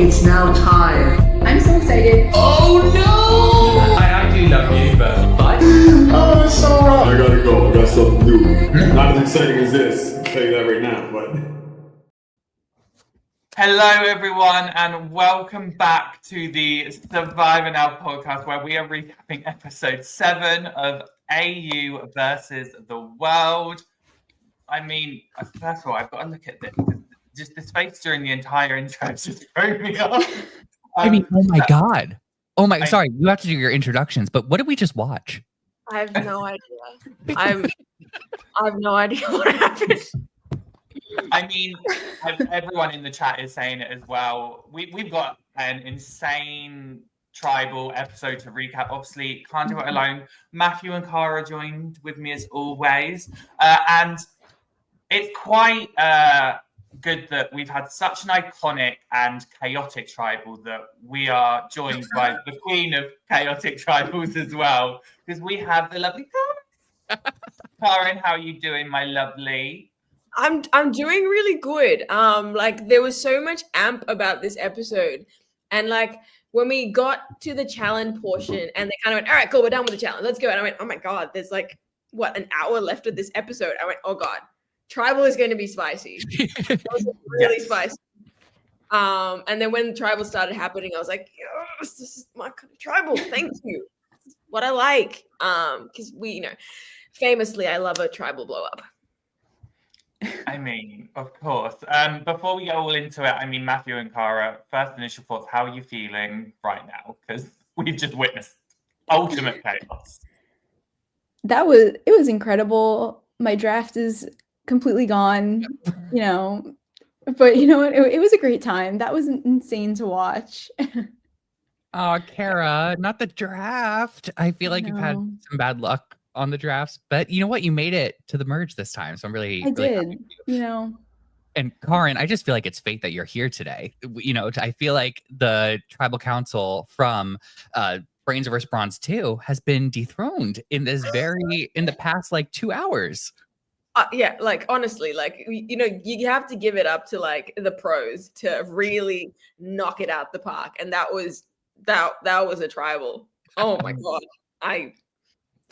It's now time. I'm so excited. Oh no! I do love you, but oh, it's so wrong. I gotta go. I got something new. Not as exciting as this. I'll tell you that right now, but. Hello, everyone, and welcome back to the Survivor Now podcast, where we are recapping episode 7 of AU versus the World. I mean, first of all, I've got to look at this. Just the space during the entire intro just threw me off. I mean, oh my God. Sorry, you have to do your introductions, but what did we just watch? I have no idea. I have no idea what happened. I mean, everyone in the chat is saying it as well. We've got an insane tribal episode to recap. Obviously, can't do it alone. Matthew and Cara joined with me as always. And it's quite good that we've had such an iconic and chaotic tribal that we are joined by the queen of chaotic tribals as well, because we have the lovely Karin. Karin, how are you doing, my lovely? I'm doing really good. Like there was so much amp about this episode, and like when we got to the challenge portion, and they kind of went, "All right, cool, we're done with the challenge. Let's go." And I went, "Oh my God, there's like an hour left of this episode." I went, "Oh God, tribal is going to be spicy." It was really spicy. And then when tribal started happening, I was like, "Yes, this is my kind of tribal. Thank you. What I like." Because we, famously, I love a tribal blow up. I mean, of course. Before we get all into it, I mean, Matthew and Cara, first initial thoughts, how are you feeling right now? Because we've just witnessed ultimate chaos. It was incredible. My draft is completely gone, but you know what? It was a great time. That was insane to watch. Oh, Cara, not the draft. I feel like you've had some bad luck on the drafts, but you know what? You made it to the merge this time, so I'm really did. And Karin, I just feel like it's fate that you're here today. I feel like the tribal council from Brains vs. Bronze 2 has been dethroned in the past like 2 hours. Yeah, like honestly, like you have to give it up to like the pros to really knock it out the park, and that was a tribal. Oh my God,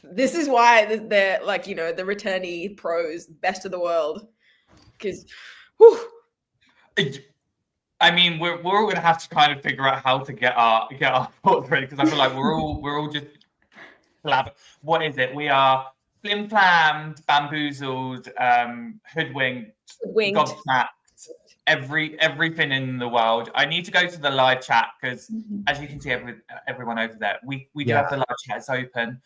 this is why they're like, the returnee pros, best of the world. Because, I mean, we're all going to have to kind of figure out how to get our thoughts ready, because I feel like we're all just what is it? We are flim-flammed, bamboozled, hoodwinked, gobsmacked, everything in the world. I need to go to the live chat because, as you can see, everyone over there, we do have the live chats open.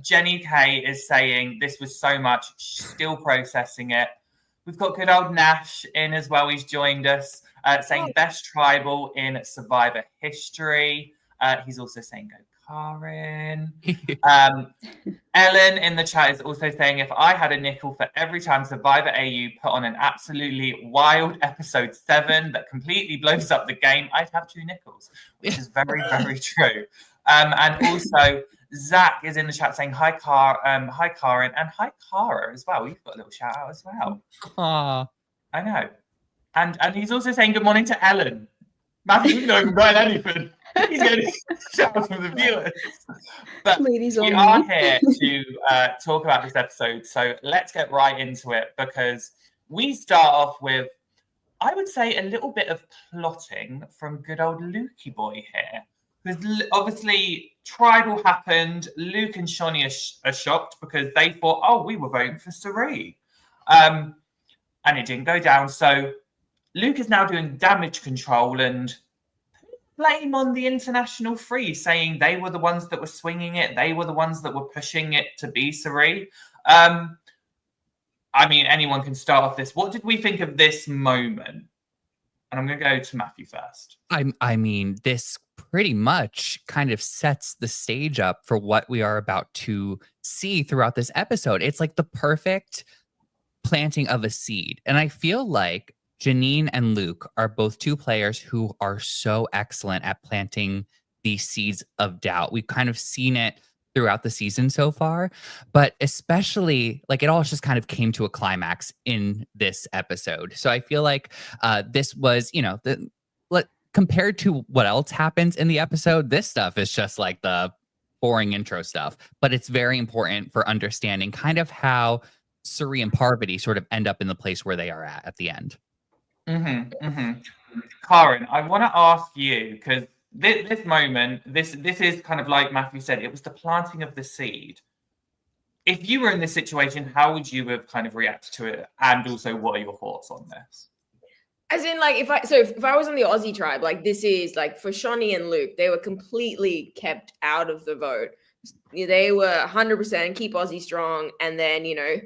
Jenny K is saying this was so much, still processing it. We've got good old Nash in as well. He's joined us, saying best tribal in Survivor history. He's also saying go Karin. Ellen in the chat is also saying if I had a nickel for every time Survivor AU put on an absolutely wild episode 7 that completely blows up the game, I'd have 2 nickels, which is very, very true. And also Zach is in the chat saying hi Karin, and hi Cara as well. You've got a little shout out as well. Aww. I know. And he's also saying good morning to Ellen. Matthew's not even got anything. He's getting shout out from the viewers. But Ladies we are here to talk about this episode. So let's get right into it, because we start off with, I would say, a little bit of plotting from good old Lukey boy here. Because obviously tribal happened. Luke and Shani are shocked because they thought, we were voting for Cirie. And it didn't go down. So Luke is now doing damage control and blame on the international free, saying they were the ones that were swinging it. They were the ones that were pushing it to be Cirie. I mean, anyone can start off this. What did we think of this moment? And I'm going to go to Matthew first. I mean, this pretty much kind of sets the stage up for what we are about to see throughout this episode. It's like the perfect planting of a seed. And I feel like Janine and Luke are both 2 players who are so excellent at planting these seeds of doubt. We've kind of seen it throughout the season so far, but especially like it all just kind of came to a climax in this episode. So I feel like this was, compared to what else happens in the episode, this stuff is just like the boring intro stuff. But it's very important for understanding kind of how Suri and Parvati sort of end up in the place where they are at the end. Karin, I want to ask you, because this moment, this is kind of like Matthew said, it was the planting of the seed. If you were in this situation, how would you have kind of reacted to it? And also, what are your thoughts on this? As in, like, if I was on the Aussie tribe, like, this is like for Shawnee and Luke, they were completely kept out of the vote. They were 100% keep Aussie strong, and then, you know,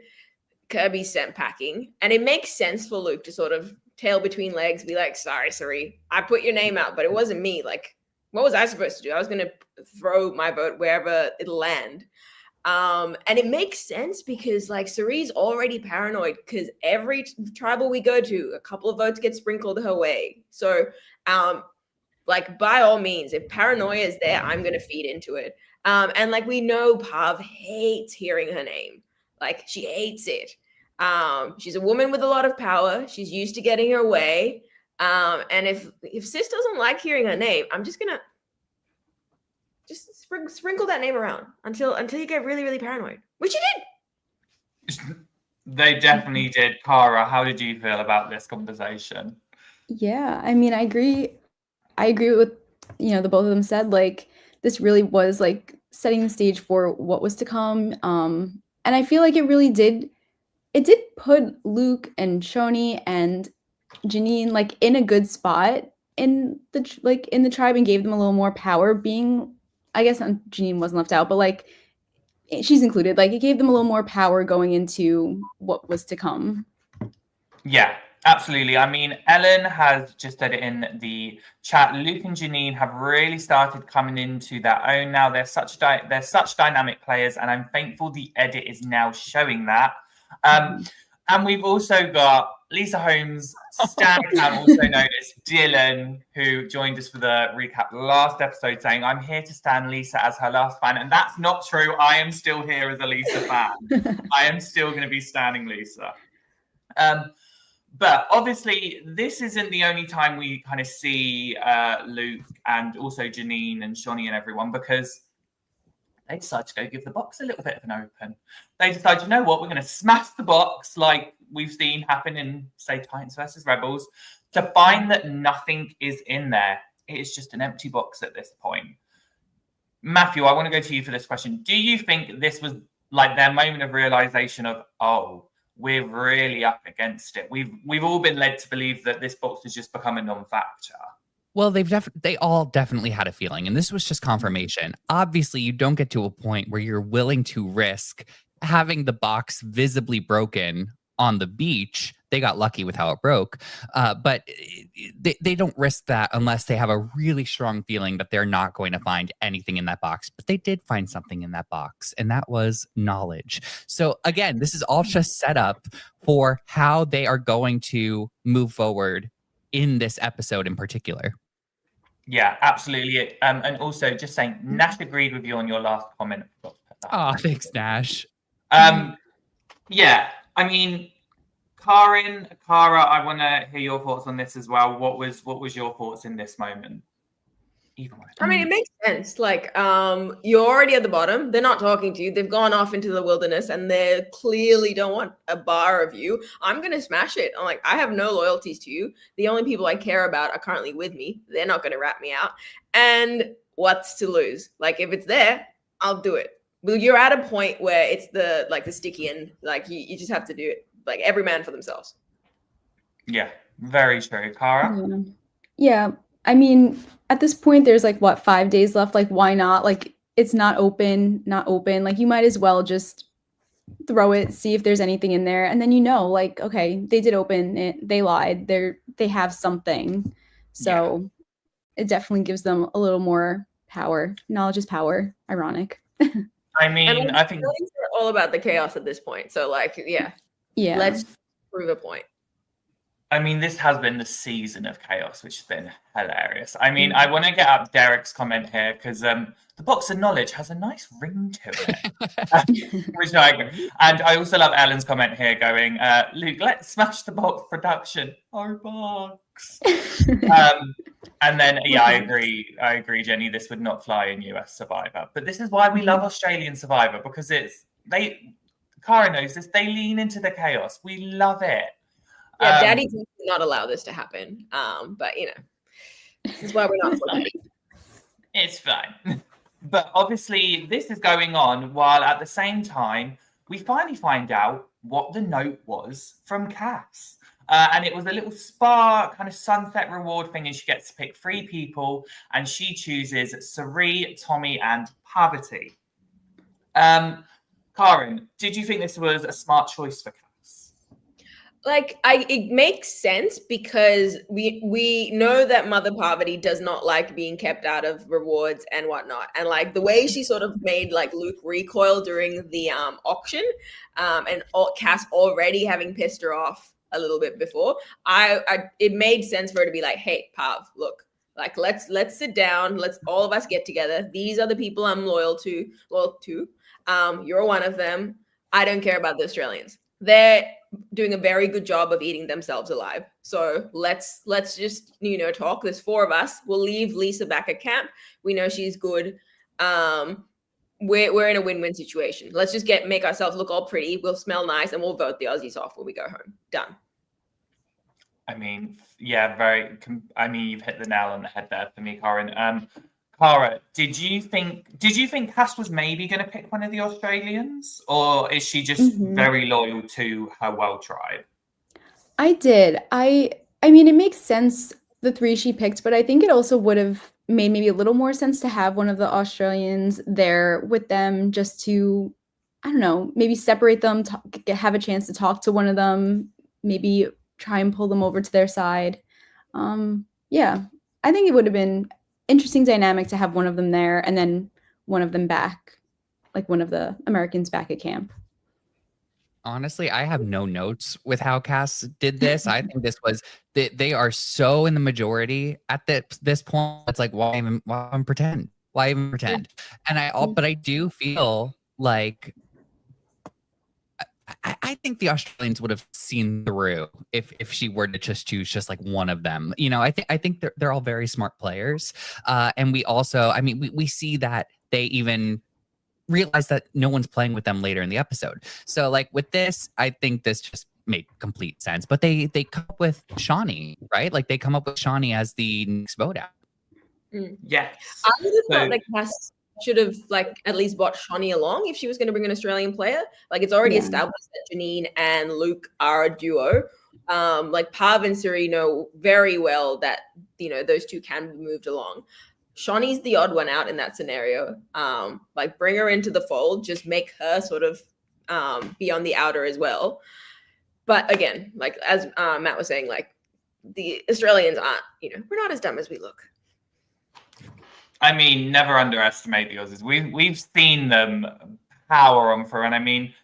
Kirby sent packing. And it makes sense for Luke to sort of tail between legs, be like, sorry, Suri, I put your name out, but it wasn't me. Like, what was I supposed to do? I was going to throw my vote wherever it'll land. And it makes sense because, like, Suri's already paranoid because every tribal we go to, a couple of votes get sprinkled her way. So, like, by all means, if paranoia is there, I'm going to feed into it. And, like, we know Pav hates hearing her name. Like, she hates it. She's a woman with a lot of power. She's used to getting her way. And if Sis doesn't like hearing her name, I'm just gonna sprinkle that name around until you get really, really paranoid, which you did. They definitely did. Cara, how did you feel about this conversation? Yeah, I mean, I agree with, you know, the both of them said, like, this really was like setting the stage for what was to come. And I feel like it really did put Luke and Shoni and Janine like in a good spot in the tribe and gave them a little more power, being, I guess Janine wasn't left out, but like she's included. Like, it gave them a little more power going into what was to come. Yeah, absolutely. I mean, Ellen has just said it in the chat. Luke and Janine have really started coming into their own now. They're such dynamic players, and I'm thankful the edit is now showing that. And we've also got Lisa Holmes, Stan account, also known as Dylan, who joined us for the recap last episode, saying, I'm here to stand Lisa as her last fan. And that's not true. I am still here as a Lisa fan. I am still going to be standing Lisa. But obviously, this isn't the only time we kind of see Luke and also Janine and Shawnee and everyone, because they decide to go give the box a little bit of an open. They decide, you know what, we're going to smash the box like we've seen happen in, say, Titans versus Rebels, to find that nothing is in there. It is just an empty box at this point. Matthew, I want to go to you for this question. Do you think this was like their moment of realization of, oh, we're really up against it? We've all been led to believe that this box has just become a non-factor. Well, they all definitely had a feeling, and this was just confirmation. Obviously, you don't get to a point where you're willing to risk having the box visibly broken on the beach. They got lucky with how it broke, but they don't risk that unless they have a really strong feeling that they're not going to find anything in that box. But they did find something in that box, and that was knowledge. So again, this is all just set up for how they are going to move forward in this episode in particular. Yeah, absolutely. And also just saying, Nash agreed with you on your last comment. Oh, thanks, Nash. Yeah, I mean, Karin, Cara, I want to hear your thoughts on this as well. What was your thoughts in this moment? I mean, it makes sense. Like, you're already at the bottom. They're not talking to you. They've gone off into the wilderness, and they clearly don't want a bar of you. I'm gonna smash it. I'm like, I have no loyalties to you. The only people I care about are currently with me. They're not gonna rat me out. And what's to lose? Like, if it's there, I'll do it. Well, you're at a point where it's the sticky end. Like, you just have to do it. Like, every man for themselves. Yeah, very true. Cara? Yeah. I mean, at this point, there's like, what, 5 days left? Like, why not? Like, it's not open. Like, you might as well just throw it, see if there's anything in there. And then, you know, like, okay, they did open it. They lied. They have something. So It definitely gives them a little more power. Knowledge is power. Ironic. I mean, I think it's all about the chaos at this point. So, like, yeah. Let's prove a point. I mean, this has been the season of chaos, which has been hilarious. I mean, I want to get up Derek's comment here because the box of knowledge has a nice ring to it, which I agree. And I also love Ellen's comment here going, Luke, let's smash the box production. Our box. And then, yeah, I agree, Jenny. This would not fly in US Survivor. But this is why we love Australian Survivor, because Karin knows this, they lean into the chaos. We love it. Yeah, Daddy did not allow this to happen. But this is why we're not. It's fine. But obviously, this is going on while at the same time, we finally find out what the note was from Cass. And it was a little spa kind of sunset reward thing, and she gets to pick 3 people, and she chooses Sari, Tommy, and Parvati. Karin, did you think this was a smart choice for Cass? Like, it makes sense because we know that Mother Parvati does not like being kept out of rewards and whatnot, and like the way she sort of made like Luke recoil during the auction, and Cass already having pissed her off a little bit before, it made sense for her to be like, hey, Pav, look, like let's sit down, let's all of us get together. These are the people I'm loyal to. You're one of them. I don't care about the Australians. They're doing a very good job of eating themselves alive. So let's just talk. There's 4 of us. We'll leave Lisa back at camp. We know she's good. We're in a win-win situation. Let's just make ourselves look all pretty. We'll smell nice, and we'll vote the Aussies off when we go home. Done. I mean, yeah, you've hit the nail on the head there for me, Karin. Cara, did you think Cass was maybe going to pick one of the Australians, or is she just very loyal to her Well tribe? I did. I mean, it makes sense, the 3 she picked, but I think it also would have made maybe a little more sense to have one of the Australians there with them, just to, I don't know, maybe separate them, have a chance to talk to one of them, maybe try and pull them over to their side. Yeah, I think it would have been interesting dynamic to have one of them there and then one of them back, like one of the Americans back at camp. Honestly, I have no notes with how Cass did this. I think this was they are so in the majority at this point. It's like, why even pretend? Why even pretend? And but I do feel like I think the Australians would have seen through if she were to just choose just like one of them. I think they're all very smart players, and we also, I mean, we see that they even realize that no one's playing with them later in the episode. So like with this, I think this just made complete sense. But they come up with Shawnee, right? Like they come up with Shawnee as the next vote out. Yes. I would have thought that Cass should have like at least brought Shawnee along if she was going to bring an Australian player. Like it's already established that Janine and Luke are a duo. Like Pav and Suri know very well that those 2 can be moved along. Shawnee's the odd one out in that scenario. Like bring her into the fold, just make her sort of be on the outer as well. But again, like as Matt was saying, like the Australians aren't, we're not as dumb as we look. I mean, never underestimate the Aussies. We've seen them power on through, and I mean,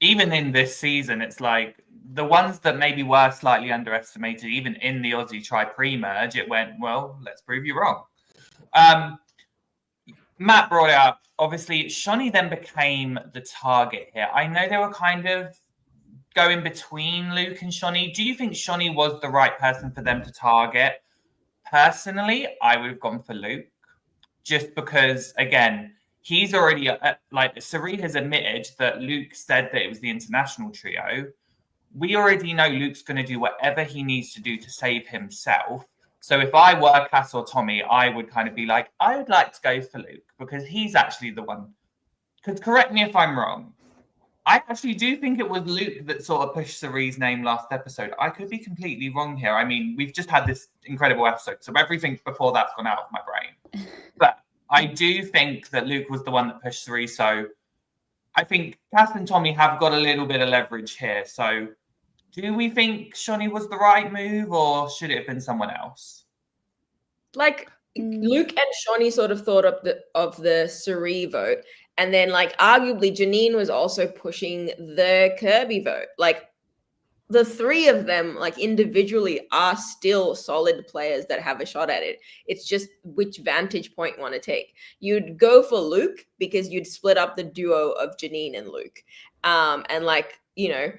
even in this season, it's like the ones that maybe were slightly underestimated, even in the Aussie try pre-merge, it went, well, let's prove you wrong. Matt brought it up. Obviously, Shawnee then became the target here. I know they were kind of going between Luke and Shawnee. Do you think Shawnee was the right person for them to target? Personally, I would have gone for Luke. Just because, again, he's already, like, Sari has admitted that Luke said that it was the international trio. We already know Luke's going to do whatever he needs to do to save himself. So if I were Cass or Tommy, I would kind of be like, I would like to go for Luke because he's actually the one. Because correct me if I'm wrong. I actually do think it was Luke that sort of pushed Sari's name last episode. I could be completely wrong here. I mean, we've just had this incredible episode, so everything before that's gone out of my brain. But I do think that Luke was the one that pushed Sari. So I think Cass and Tommy have got a little bit of leverage here. So do we think Shawnee was the right move, or should it have been someone else? Like Luke and Shawnee sort of thought of the Sari vote. And then, like, arguably, Janine was also pushing the Kirby vote. Like, the three of them, like individually, are still solid players that have a shot at it. It's just which vantage point you want to take. You'd go for Luke because you'd split up the duo of Janine and Luke. And like, you know,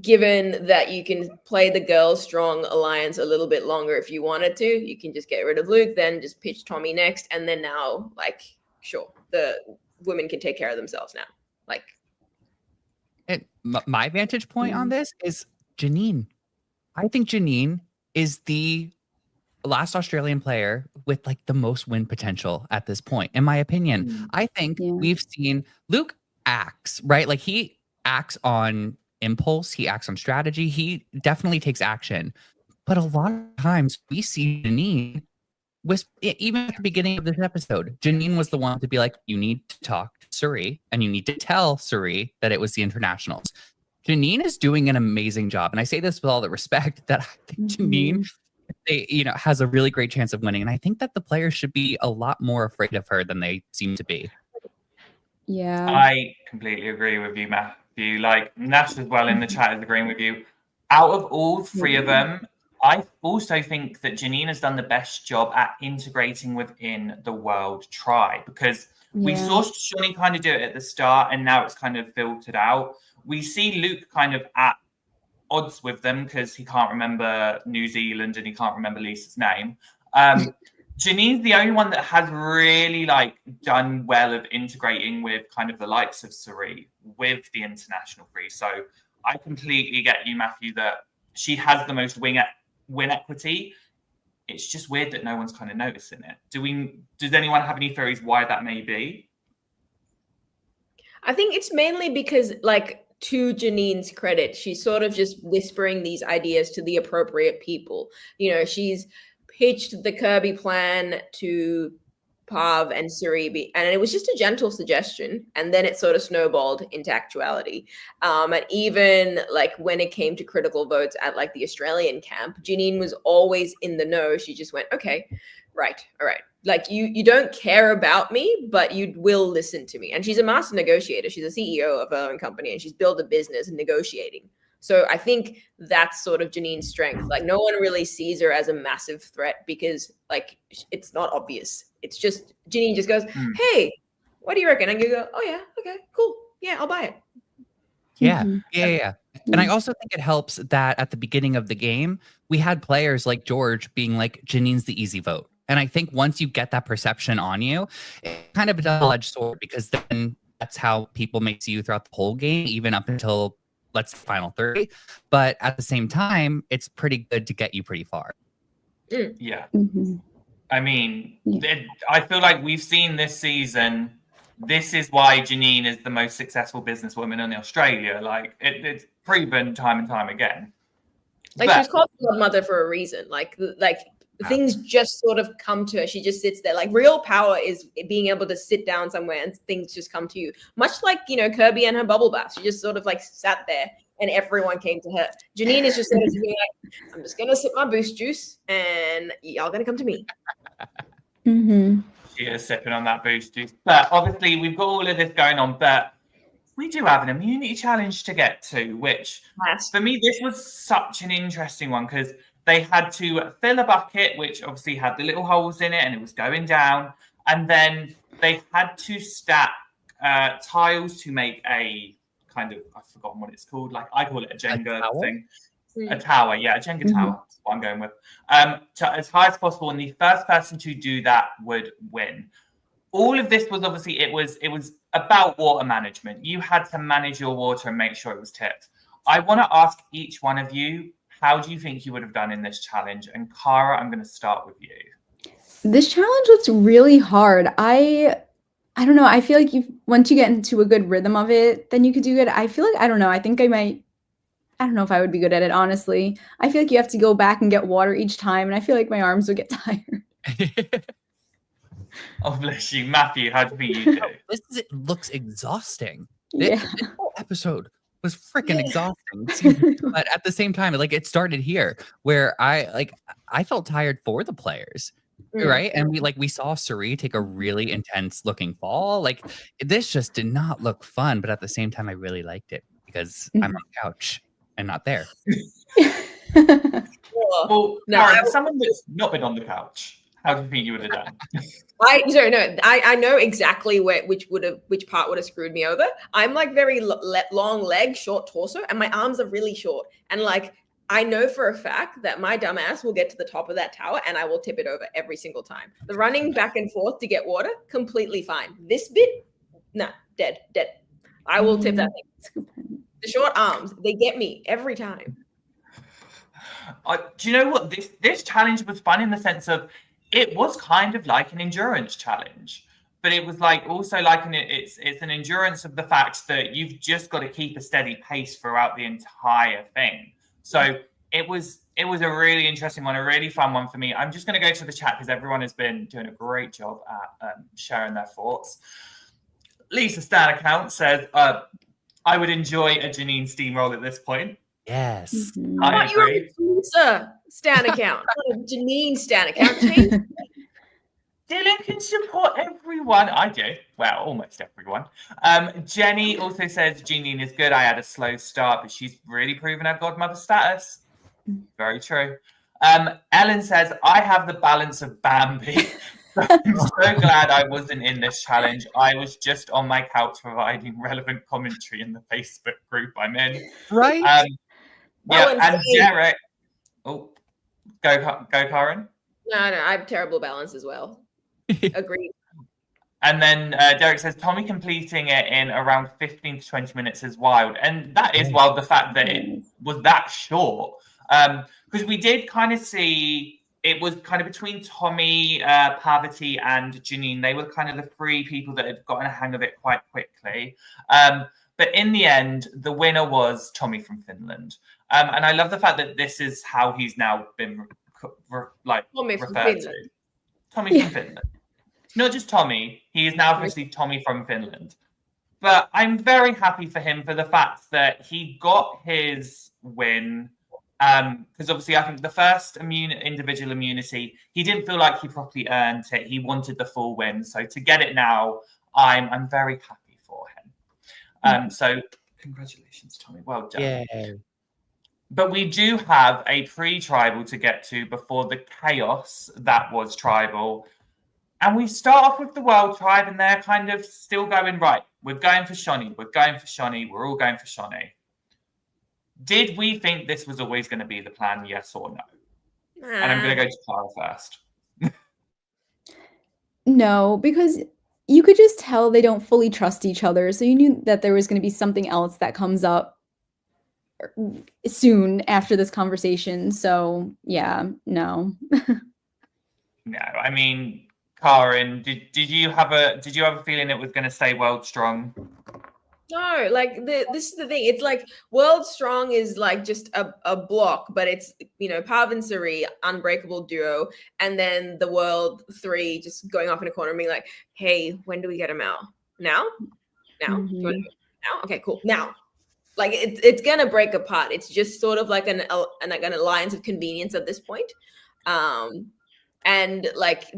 given that you can play the girls strong alliance a little bit longer if you wanted to, you can just get rid of Luke, then just pitch Tommy next. And then now, like, sure, the women can take care of themselves now. Like, my vantage point on this is Janine. I think Janine is the last Australian player with like the most win potential at this point, in my opinion. I think we've seen Luke acts, right? Like he acts on impulse, he acts on strategy, he definitely takes action. But a lot of times we see Janine was, even at the beginning of this episode, Janine was the one to be like, you need to talk to Suri and you need to tell Suri that it was the internationals. Janine is doing an amazing job. And I say this with all the respect that I think Janine, has a really great chance of winning. And I think that the players should be a lot more afraid of her than they seem to be. Yeah. I completely agree with you, Matthew. Like Nash as well in the chat is agreeing with you. Out of all three of them, I also think that Janine has done the best job at integrating within the world tribe, because we saw Shawnee kind of do it at the start and now it's kind of filtered out. We see Luke kind of at odds with them because he can't remember New Zealand and he can't remember Lisa's name. Janine's the only one that has really like done well of integrating with kind of the likes of Suri with the international free. So I completely get you, Matthew, that she has the most win equity. It's just weird that no one's kind of noticing it. Does anyone have any theories why that may be? I think it's mainly because, like, to Janine's credit, she's sort of just whispering these ideas to the appropriate people. You know, she's pitched the Kirby plan to Pav and Suribi, and it was just a gentle suggestion, and then it sort of snowballed into actuality. And even like when it came to critical votes at like the Australian camp, Janine was always in the know. She just went, okay, right, all right. Like you don't care about me, but you will listen to me. And she's a master negotiator. She's a CEO of her own company, and she's built a business negotiating. So I think that's sort of Janine's strength. Like no one really sees her as a massive threat because like it's not obvious. It's just Janine just goes, hey, what do you reckon? And you go, oh yeah, okay, cool. Yeah, I'll buy it. Yeah. And I also think it helps that at the beginning of the game, we had players like George being like, Janine's the easy vote. And I think once you get that perception on you, it's kind of a double-edged sword, because then that's how people may see you throughout the whole game, even up until let's say final 30. But at the same time, it's pretty good to get you pretty far. Yeah. I mean, I feel like we've seen this season, this is why Janine is the most successful businesswoman in Australia. Like, it's proven time and time again. Like, she was called godmother for a reason. Like things just sort of come to her. She just sits there. Like, real power is being able to sit down somewhere and things just come to you. Much like, you know, Kirby and her bubble bath. She just sort of like sat there and everyone came to her. Janine is just sort of being like, I'm just going to sip my boost juice and y'all going to come to me. She is sipping on that boost juice. But obviously, we've got all of this going on, but we do have an immunity challenge to get to, which for me, this was such an interesting one because they had to fill a bucket, which obviously had the little holes in it and it was going down. And then they had to stack tiles to make a kind of, I've forgotten what it's called. Like I call it a Jenga thing. A tower, yeah, a Jenga tower. That's what I'm going with. To as high as possible. And the first person to do that would win. All of this was obviously, it was about water management. You had to manage your water and make sure it was tipped. I want to ask each one of you, how do you think you would have done in this challenge? And Cara, I'm going to start with you. This challenge looks really hard. I don't know. I feel like once you get into a good rhythm of it, then you could do good. I feel like, I don't know. I think I don't know if I would be good at it, honestly. I feel like you have to go back and get water each time, and I feel like my arms would get tired. Oh, bless you. Matthew, how do you think you do? It looks exhausting. Yeah. This whole episode was freaking exhausting. But at the same time, like it started here where I felt tired for the players. Right. And we saw Suri take a really intense looking fall. Like this just did not look fun. But at the same time, I really liked it because I'm on the couch. and not there. Well, No, Karin, for someone that's not been on the couch, how do you think you would have done? I know exactly which part would have screwed me over. I'm like very long leg, short torso, and my arms are really short. And like I know for a fact that my dumbass will get to the top of that tower and I will tip it over every single time. The running back and forth to get water, completely fine. This bit, nah, dead. I will tip that thing. The short arms, they get me every time. Do you know what? This challenge was fun in the sense of it was kind of like an endurance challenge, but it was like also like it's an endurance of the fact that you've just got to keep a steady pace throughout the entire thing. So it was a really interesting one, a really fun one for me. I'm just going to go to the chat because everyone has been doing a great job at sharing their thoughts. Lisa Stan account says, I would enjoy a Janine steamroll at this point. Yes. I You're agree. a Lisa Stan account, not a Janine Stan account. Change. Dylan can support everyone. I do. Well, almost everyone. Jenny also says Janine is good. I had a slow start, but she's really proven her godmother status. Very true. Ellen says, I have the balance of Bambi. I'm so glad I wasn't in this challenge. I was just on my couch providing relevant commentary in the Facebook group I'm in. Right? Yeah, and Derek. Oh, go, Karin. No, I have terrible balance as well. Agreed. And then Derek says, Tommy completing it in around 15 to 20 minutes is wild. And that is wild, the fact that it was that short. Because we did kind of see, it was kind of between Tommy, Parvati, and Janine. They were kind of the three people that had gotten a hang of it quite quickly. But in the end, the winner was Tommy from Finland. And I love the fact that this is how he's now been referred to. Tommy from Finland. Not just Tommy, he is now officially Tommy from Finland. But I'm very happy for him for the fact that he got his win. Because obviously I think the first individual immunity, he didn't feel like he properly earned it. He wanted the full win. So to get it now, I'm very happy for him. So congratulations, Tommy. Well done. Yeah. But we do have a pre-tribal to get to before the chaos that was tribal. And we start off with the world tribe, and they're kind of still going, right, we're going for Shani, we're all going for Shani. Did we think this was always going to be the plan, yes or no? And I'm going to go to Clara first. No, because you could just tell they don't fully trust each other. So you knew that there was going to be something else that comes up soon after this conversation. So yeah, no. No, I mean, Karin, did you have a feeling it was going to stay world strong? No, like this is the thing. It's like World Strong is like just a block, but it's Parv and Sari, unbreakable duo, and then the World 3 just going off in a corner and being like, "Hey, when do we get him out? Now? Now? Now? Okay, cool. Now." Like it's gonna break apart. It's just sort of like an alliance of convenience at this point. And like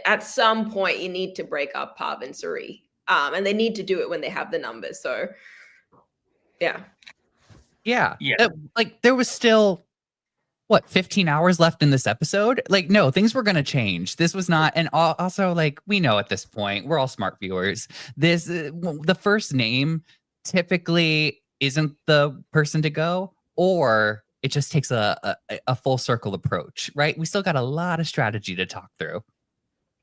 at some point you need to break up Parv and Sari. And they need to do it when they have the numbers. So yeah. Like there was still 15 hours left in this episode. Like, no, things were going to change. This was not. And also, like, we know at this point, we're all smart viewers. This the first name typically isn't the person to go, or it just takes a full circle approach, right? We still got a lot of strategy to talk through.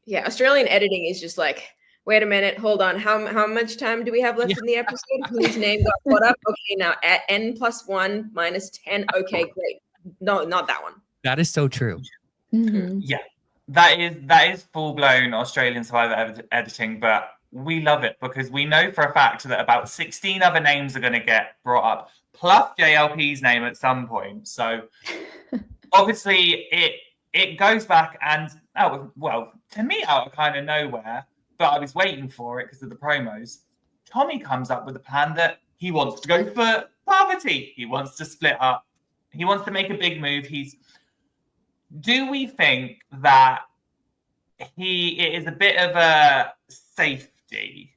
Yeah, Australian editing is just like, wait a minute, hold on. How much time do we have left in the episode? Whose name got put up? Okay, now at n+1 minus 10. Okay, great. No, not that one. That is so true. Mm-hmm. Yeah, that is full blown Australian survivor editing, but we love it because we know for a fact that about 16 other names are going to get brought up, plus JLP's name at some point. So obviously it goes back and to me out of kind of nowhere, but I was waiting for it because of the promos. Tommy comes up with a plan that he wants to go for Parvati. He wants to split up. He wants to make a big move. Do we think that it is a bit of a safety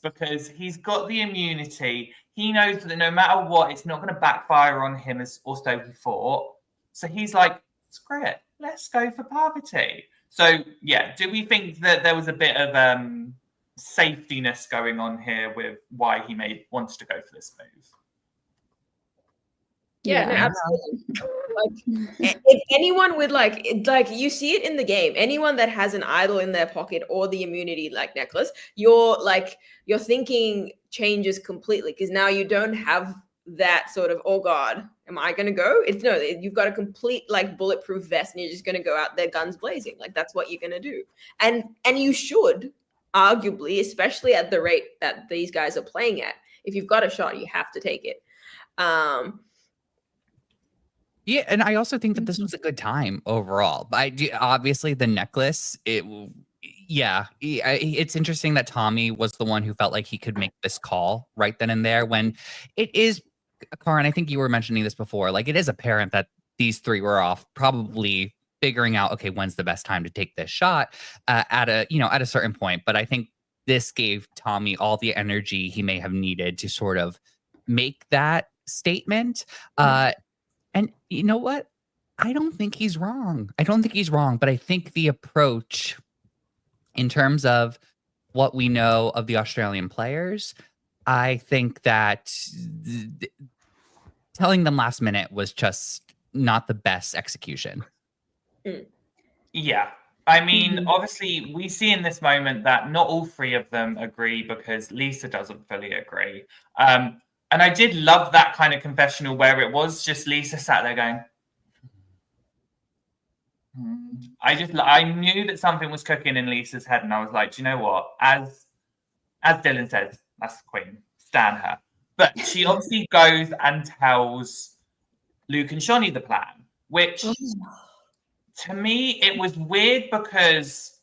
because he's got the immunity. He knows that no matter what, it's not going to backfire on him, or so he thought. So he's like, screw it, let's go for Parvati. So yeah, do we think that there was a bit of safetyness going on here with why he wanted to go for this move? Yeah, no, absolutely. Like, if anyone would like you see it in the game, anyone that has an idol in their pocket or the immunity like necklace, your thinking changes completely, because now you don't have that sort of, oh God, am I gonna go? You've got a complete like bulletproof vest, and you're just gonna go out there guns blazing. Like that's what you're gonna do, and you should, arguably, especially at the rate that these guys are playing at. If you've got a shot, you have to take it. Yeah, and I also think that this was a good time overall. Obviously, the necklace, it's interesting that Tommy was the one who felt like he could make this call right then and there, when it is, Karin, I think you were mentioning this before, like it is apparent that these three were off probably figuring out, okay, when's the best time to take this shot at a certain point. But I think this gave Tommy all the energy he may have needed to sort of make that statement. And you know what? I don't think he's wrong. But I think the approach in terms of what we know of the Australian players, I think that telling them last minute was just not the best execution. Yeah. I mean, obviously, we see in this moment that not all three of them agree, because Lisa doesn't fully agree. And I did love that kind of confessional where it was just Lisa sat there going, I knew that something was cooking in Lisa's head, and I was like, do you know what? As Dylan says, that's the queen. Stan her. But she obviously goes and tells Luke and Shani the plan, which to me, it was weird because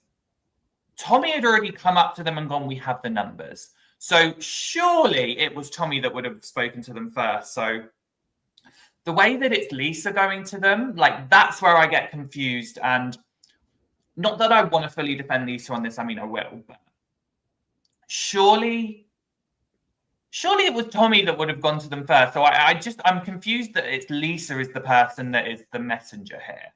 Tommy had already come up to them and gone, we have the numbers. So surely it was Tommy that would have spoken to them first. So the way that it's Lisa going to them, like that's where I get confused. And not that I want to fully defend Lisa on this. I mean, I will. But surely it was Tommy that would have gone to them first. So I'm confused that it's Lisa is the person that is the messenger here.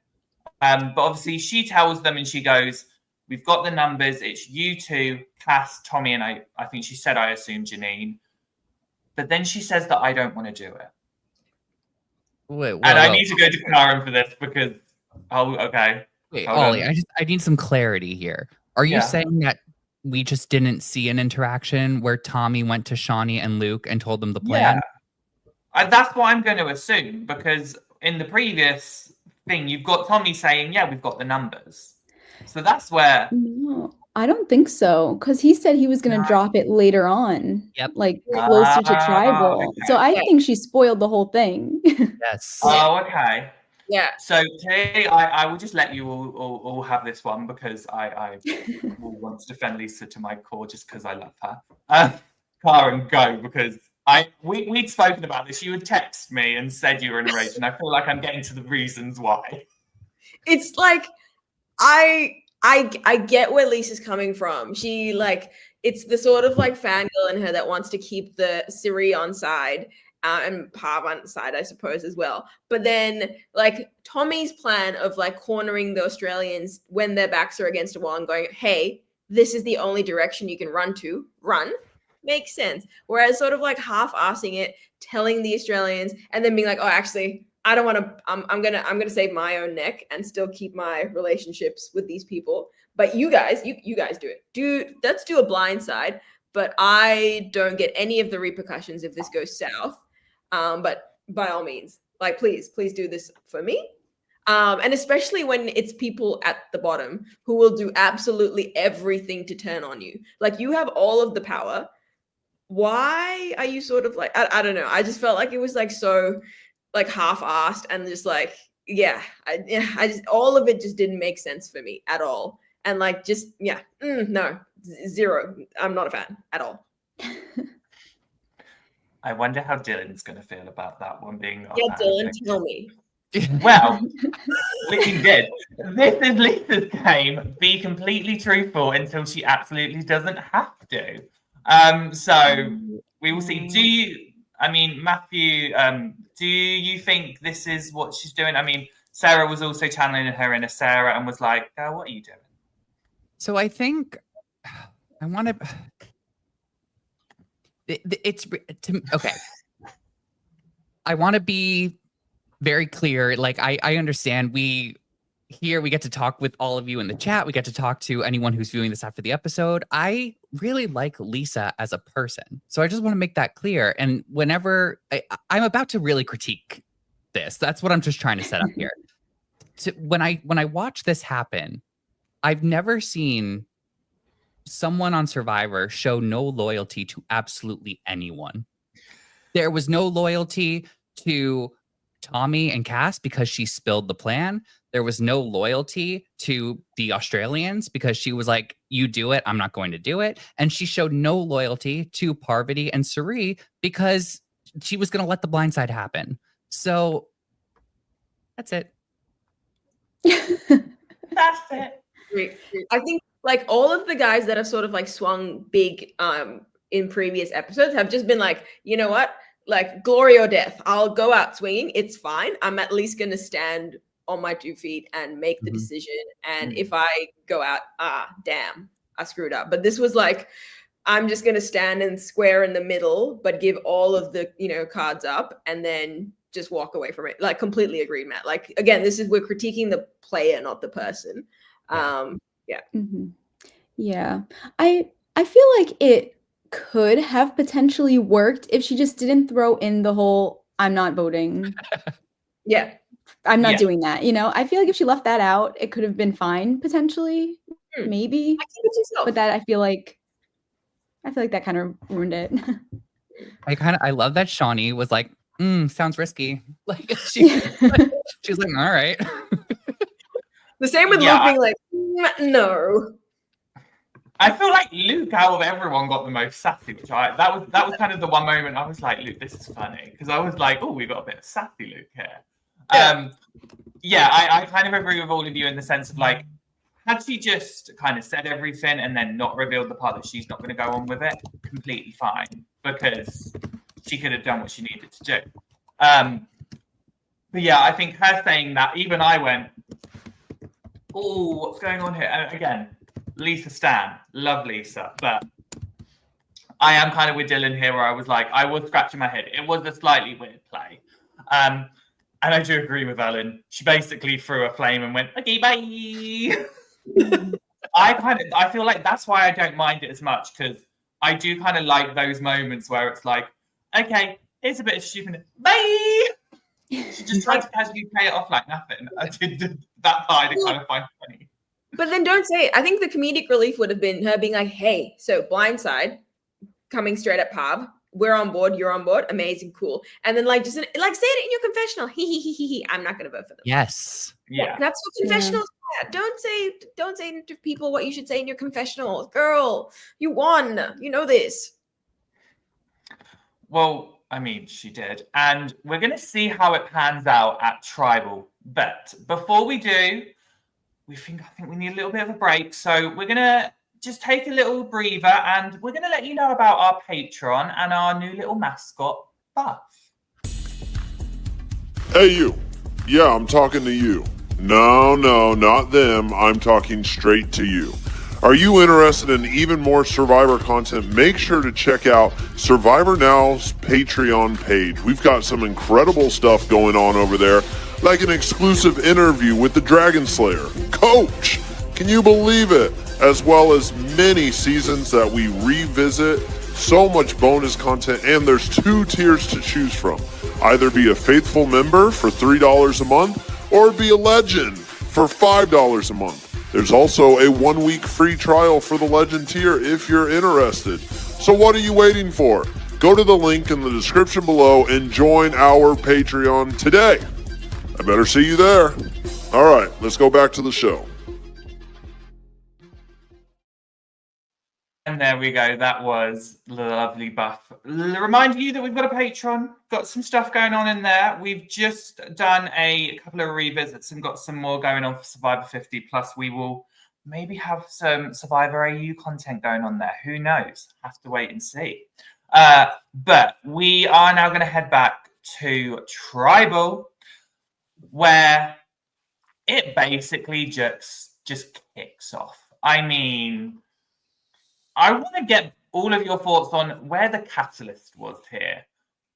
But obviously she tells them and she goes, we've got the numbers. It's you two, Cass, Tommy, and I think she said, I assume Janine. But then she says that I don't want to do it. I need to go to Karin for this because, okay. Wait, Ollie, I need some clarity here. Are you saying that we just didn't see an interaction where Tommy went to Shani and Luke and told them the plan? Yeah. That's what I'm going to assume, because in the previous thing, you've got Tommy saying, yeah, we've got the numbers. So that's where... No, I don't think so, because he said he was going to drop it later on, like closer to Tribal. Okay. So I think she spoiled the whole thing. Yes. Oh, okay. Yeah. So today I will just let you all have this one, because I will want to defend Lisa to my core just because I love her. Karin, go, because we'd spoken about this. You had texted me and said you were in a rage, and I feel like I'm getting to the reasons why. It's like I get where Lisa's coming from. She it's the sort of like fangirl in her that wants to keep the Siri on side and Pav on side, I suppose, as well. But then like Tommy's plan of like cornering the Australians when their backs are against a wall and going, hey, this is the only direction you can run, makes sense. Whereas sort of like half-assing it, telling the Australians and then being like, oh, actually, I don't want to, I'm gonna save my own neck and still keep my relationships with these people. But you guys do it. Let's do a blind side. But I don't get any of the repercussions if this goes south. But by all means, like, please do this for me. And especially when it's people at the bottom who will do absolutely everything to turn on you. Like, you have all of the power. Why are you sort of like, I don't know. I just felt like it was like so like half-assed and just like, I just, all of it just didn't make sense for me at all. And like, just, no, zero. I'm not a fan at all. I wonder how Dylan's going to feel about that one being not. Yeah, Dylan, tell me. Well, looking good. This is Lisa's game. Be completely truthful until she absolutely doesn't have to. So we will see. Matthew, do you think this is what she's doing? I mean, Sarah was also channeling her inner Sarah and was like, "Girl, what are you doing?" So I think I want to. Okay. I want to be very clear. Like I understand we get to talk with all of you in the chat. We get to talk to anyone who's viewing this after the episode. I really like Lisa as a person. So I just want to make that clear. And whenever I'm about to really critique this, that's what I'm just trying to set up here. When I watch this happen, I've never seen someone on Survivor show no loyalty to absolutely anyone. There was no loyalty to Tommy and Cass because she spilled the plan. There was no loyalty to the Australians because she was like, you do it, I'm not going to do it. And she showed no loyalty to Parvati and Suri because she was going to let the blind side happen. So that's it. That's it. I think like all of the guys that have sort of like swung big in previous episodes have just been like, you know what? Like glory or death. I'll go out swinging. It's fine. I'm at least going to stand on my 2 feet and make the decision. And if I go out, damn, I screwed up. But this was like, I'm just going to stand and square in the middle, but give all of the, cards up and then just walk away from it. Like completely agreed, Matt. Like, again, we're critiquing the player, not the person. Yeah. Yeah. I feel like it could have potentially worked if she just didn't throw in the whole I'm not voting. Yeah. I'm not doing that. I feel like if she left that out, it could have been fine potentially. Maybe. But that I feel like that kind of ruined it. I love that Shawnee was like, sounds risky. Like she was like, all right. The same with Luke being like, no. I feel like Luke, out of everyone, got the most sassy, which that was kind of the one moment I was like, Luke, this is funny, because I was like, oh, we got a bit of sassy Luke here. I kind of agree with all of you in the sense of like, had she just kind of said everything and then not revealed the part that she's not going to go on with it, completely fine, because she could have done what she needed to do. But yeah, I think her saying that, even I went, oh, what's going on here? And again, Lisa Stan, love Lisa, but I am kind of with Dylan here where I was like, I was scratching my head. It was a slightly weird play. And I do agree with Ellen. She basically threw a flame and went, okay, bye. I feel like that's why I don't mind it as much, because I do kind of like those moments where it's like, okay, here's a bit of stupid, bye. She just tried to casually play it off like nothing. I did that part I did kind of find funny. But then don't say it. I think the comedic relief would have been her being like, hey, so blindside, coming straight at Pav. We're on board. You're on board. Amazing. Cool. And then like, just say it in your confessional. He. I'm not going to vote for them. Yes. Yeah. That's what confessionals are. Don't say to people what you should say in your confessional. Girl, you won. You know this. Well, I mean, she did. And we're going to see how it pans out at Tribal. But before we do, I think we need a little bit of a break. So we're going to just take a little breather and we're going to let you know about our Patreon and our new little mascot, Buff. Hey, you. Yeah, I'm talking to you. No, not them. I'm talking straight to you. Are you interested in even more Survivor content? Make sure to check out Survivor Now's Patreon page. We've got some incredible stuff going on over there, like an exclusive interview with the Dragon Slayer, Coach. Can you believe it? As well as many seasons that we revisit, so much bonus content, and there's 2 tiers to choose from. Either be a faithful member for $3 a month, or be a legend for $5 a month. There's also a 1-week free trial for the Legend tier if you're interested. So what are you waiting for? Go to the link in the description below and join our Patreon today. I better see you there. All right, let's go back to the show. And there we go. That was the lovely Buff. Remind you that we've got a Patreon. Got some stuff going on in there. We've just done a couple of revisits and got some more going on for Survivor 50. Plus, we will maybe have some Survivor AU content going on there. Who knows? Have to wait and see. But we are now going to head back to Tribal, where it basically just kicks off. I mean, I want to get all of your thoughts on where the catalyst was here.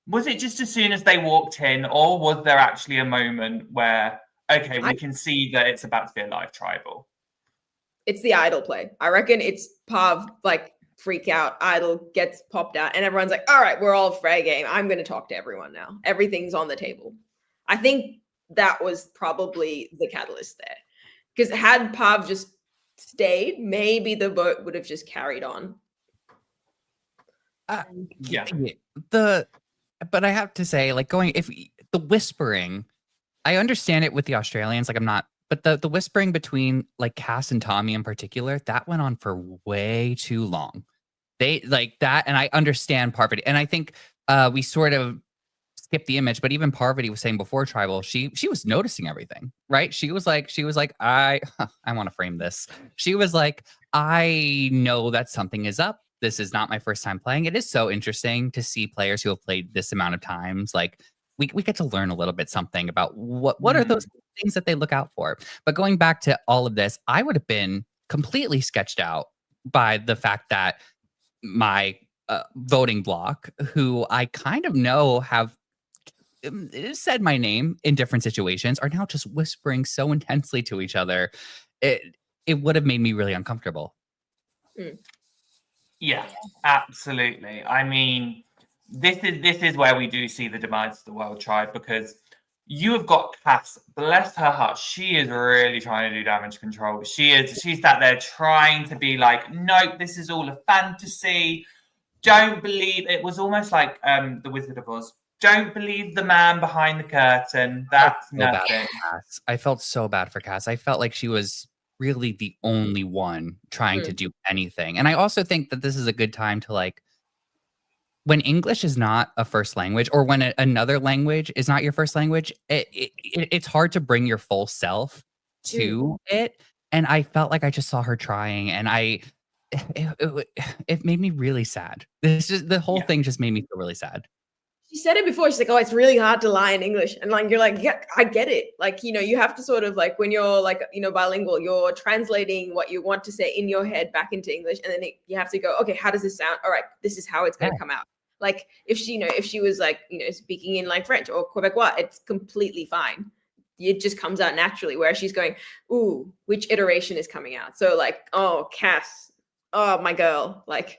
Was it just as soon as they walked in, or was there actually a moment where, okay, we can see that it's about to be a live tribal? It's the idol play. I reckon it's Pav, like, freak out, idol gets popped out, and everyone's like, all right, we're all fair game. I'm going to talk to everyone now. Everything's on the table. I think that was probably the catalyst there. Because had Pav just stayed, maybe the vote would have just carried on. Yeah. But I have to say, like, the whispering, I understand it with the Australians. Like, I'm not, but the whispering between like Cass and Tommy in particular, that went on for way too long. They like that, and I understand Parvati, and I think we sort of skipped the image, but even Parvati was saying before Tribal, she was noticing everything, right? She was like, I want to frame this. She was like, I know that something is up. This is not my first time playing. It is so interesting to see players who have played this amount of times. Like we get to learn a little bit something about what are those things that they look out for. But going back to all of this, I would have been completely sketched out by the fact that my voting block, who I kind of know have said my name in different situations, are now just whispering so intensely to each other. It would have made me really uncomfortable. Yeah, absolutely. I mean, this is where we do see the demise of the World Tribe, because you have got Cass, bless her heart, she is really trying to do damage control. She's sat there trying to be like, nope, this is all a fantasy. Don't believe it. Was almost like the Wizard of Oz. Don't believe the man behind the curtain. That's nothing. I felt so bad for Cass. I felt like she was really the only one trying to do anything. And I also think that this is a good time to, like, when English is not a first language, or when another language is not your first language, it's hard to bring your full self to it. And I felt like I just saw her trying, and it made me really sad. The whole thing just made me feel really sad. She said it before. She's like, oh, it's really hard to lie in English. And like, you're like, yeah, I get it. Like, you have to sort of, like, when you're like, bilingual, you're translating what you want to say in your head back into English. And then you have to go, okay, how does this sound? All right, this is how it's going to come out. Like, if she was like, speaking in like French or Quebecois, it's completely fine. It just comes out naturally, where she's going, ooh, which iteration is coming out? So like, oh, Cass, oh, my girl, like.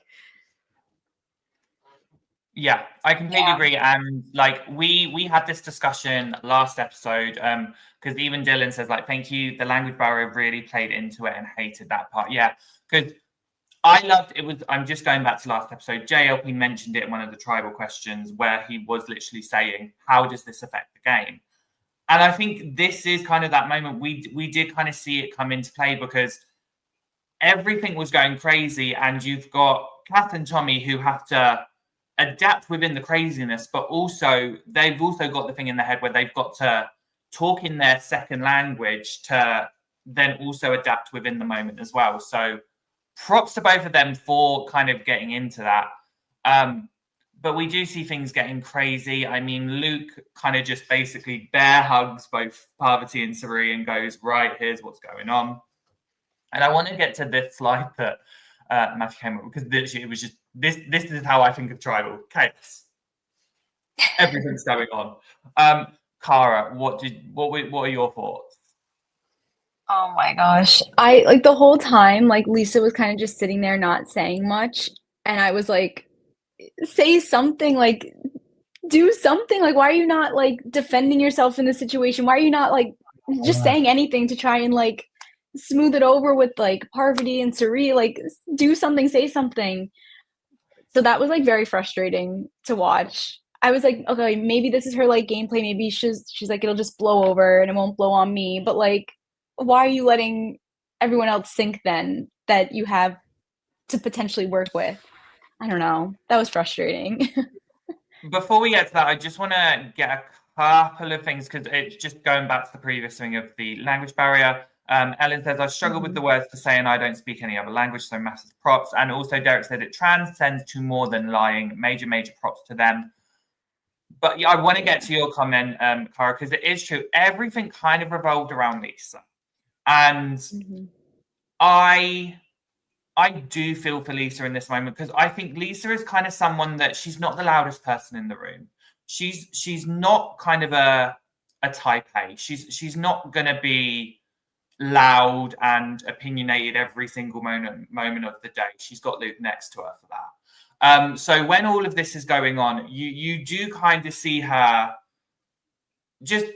Yeah, I completely agree. And like we had this discussion last episode, because even Dylan says, like, thank you. The language barrier really played into it and hated that part. Yeah, because I loved it. I'm just going back to last episode. JLP mentioned it in one of the tribal questions, where he was literally saying, how does this affect the game? And I think this is kind of that moment we did kind of see it come into play, because everything was going crazy, and you've got Kath and Tommy who have to adapt within the craziness, but also they've also got the thing in their head where they've got to talk in their second language to then also adapt within the moment as well. So props to both of them for kind of getting into that. But we do see things getting crazy. I mean, Luke kind of just basically bear hugs both Parvati and Sari and goes, right, here's what's going on. And I want to get to this slide that Matthew came up, because literally it was just, this is how I think of tribal chaos. Everything's going on. Cara, what are your thoughts? Oh my gosh. I like the whole time, like Lisa was kind of just sitting there not saying much. And I was like, say something, like do something. Like, why are you not like defending yourself in this situation? Why are you not like just saying anything to try and like smooth it over with like Parvati and Sari? Like, do something, say something. So that was like very frustrating to watch. I was like, okay, maybe this is her like gameplay. Maybe she's like, it'll just blow over and it won't blow on me. But like, why are you letting everyone else think then that you have to potentially work with? I don't know. That was frustrating. Before we get to that, I just want to get a couple of things, because it's just going back to the previous thing of the language barrier. Ellen says, I struggle with the words to say and I don't speak any other language, so massive props. And also Derek said it transcends to more than lying. Major props to them. But yeah, I want to get to your comment, Cara, because it is true. Everything kind of revolved around Lisa. And I do feel for Lisa in this moment, because I think Lisa is kind of someone that she's not the loudest person in the room. She's not kind of a type A. She's not going to be loud and opinionated every single moment of the day. She's got Luke next to her for that. So when all of this is going on, you do kind of see her just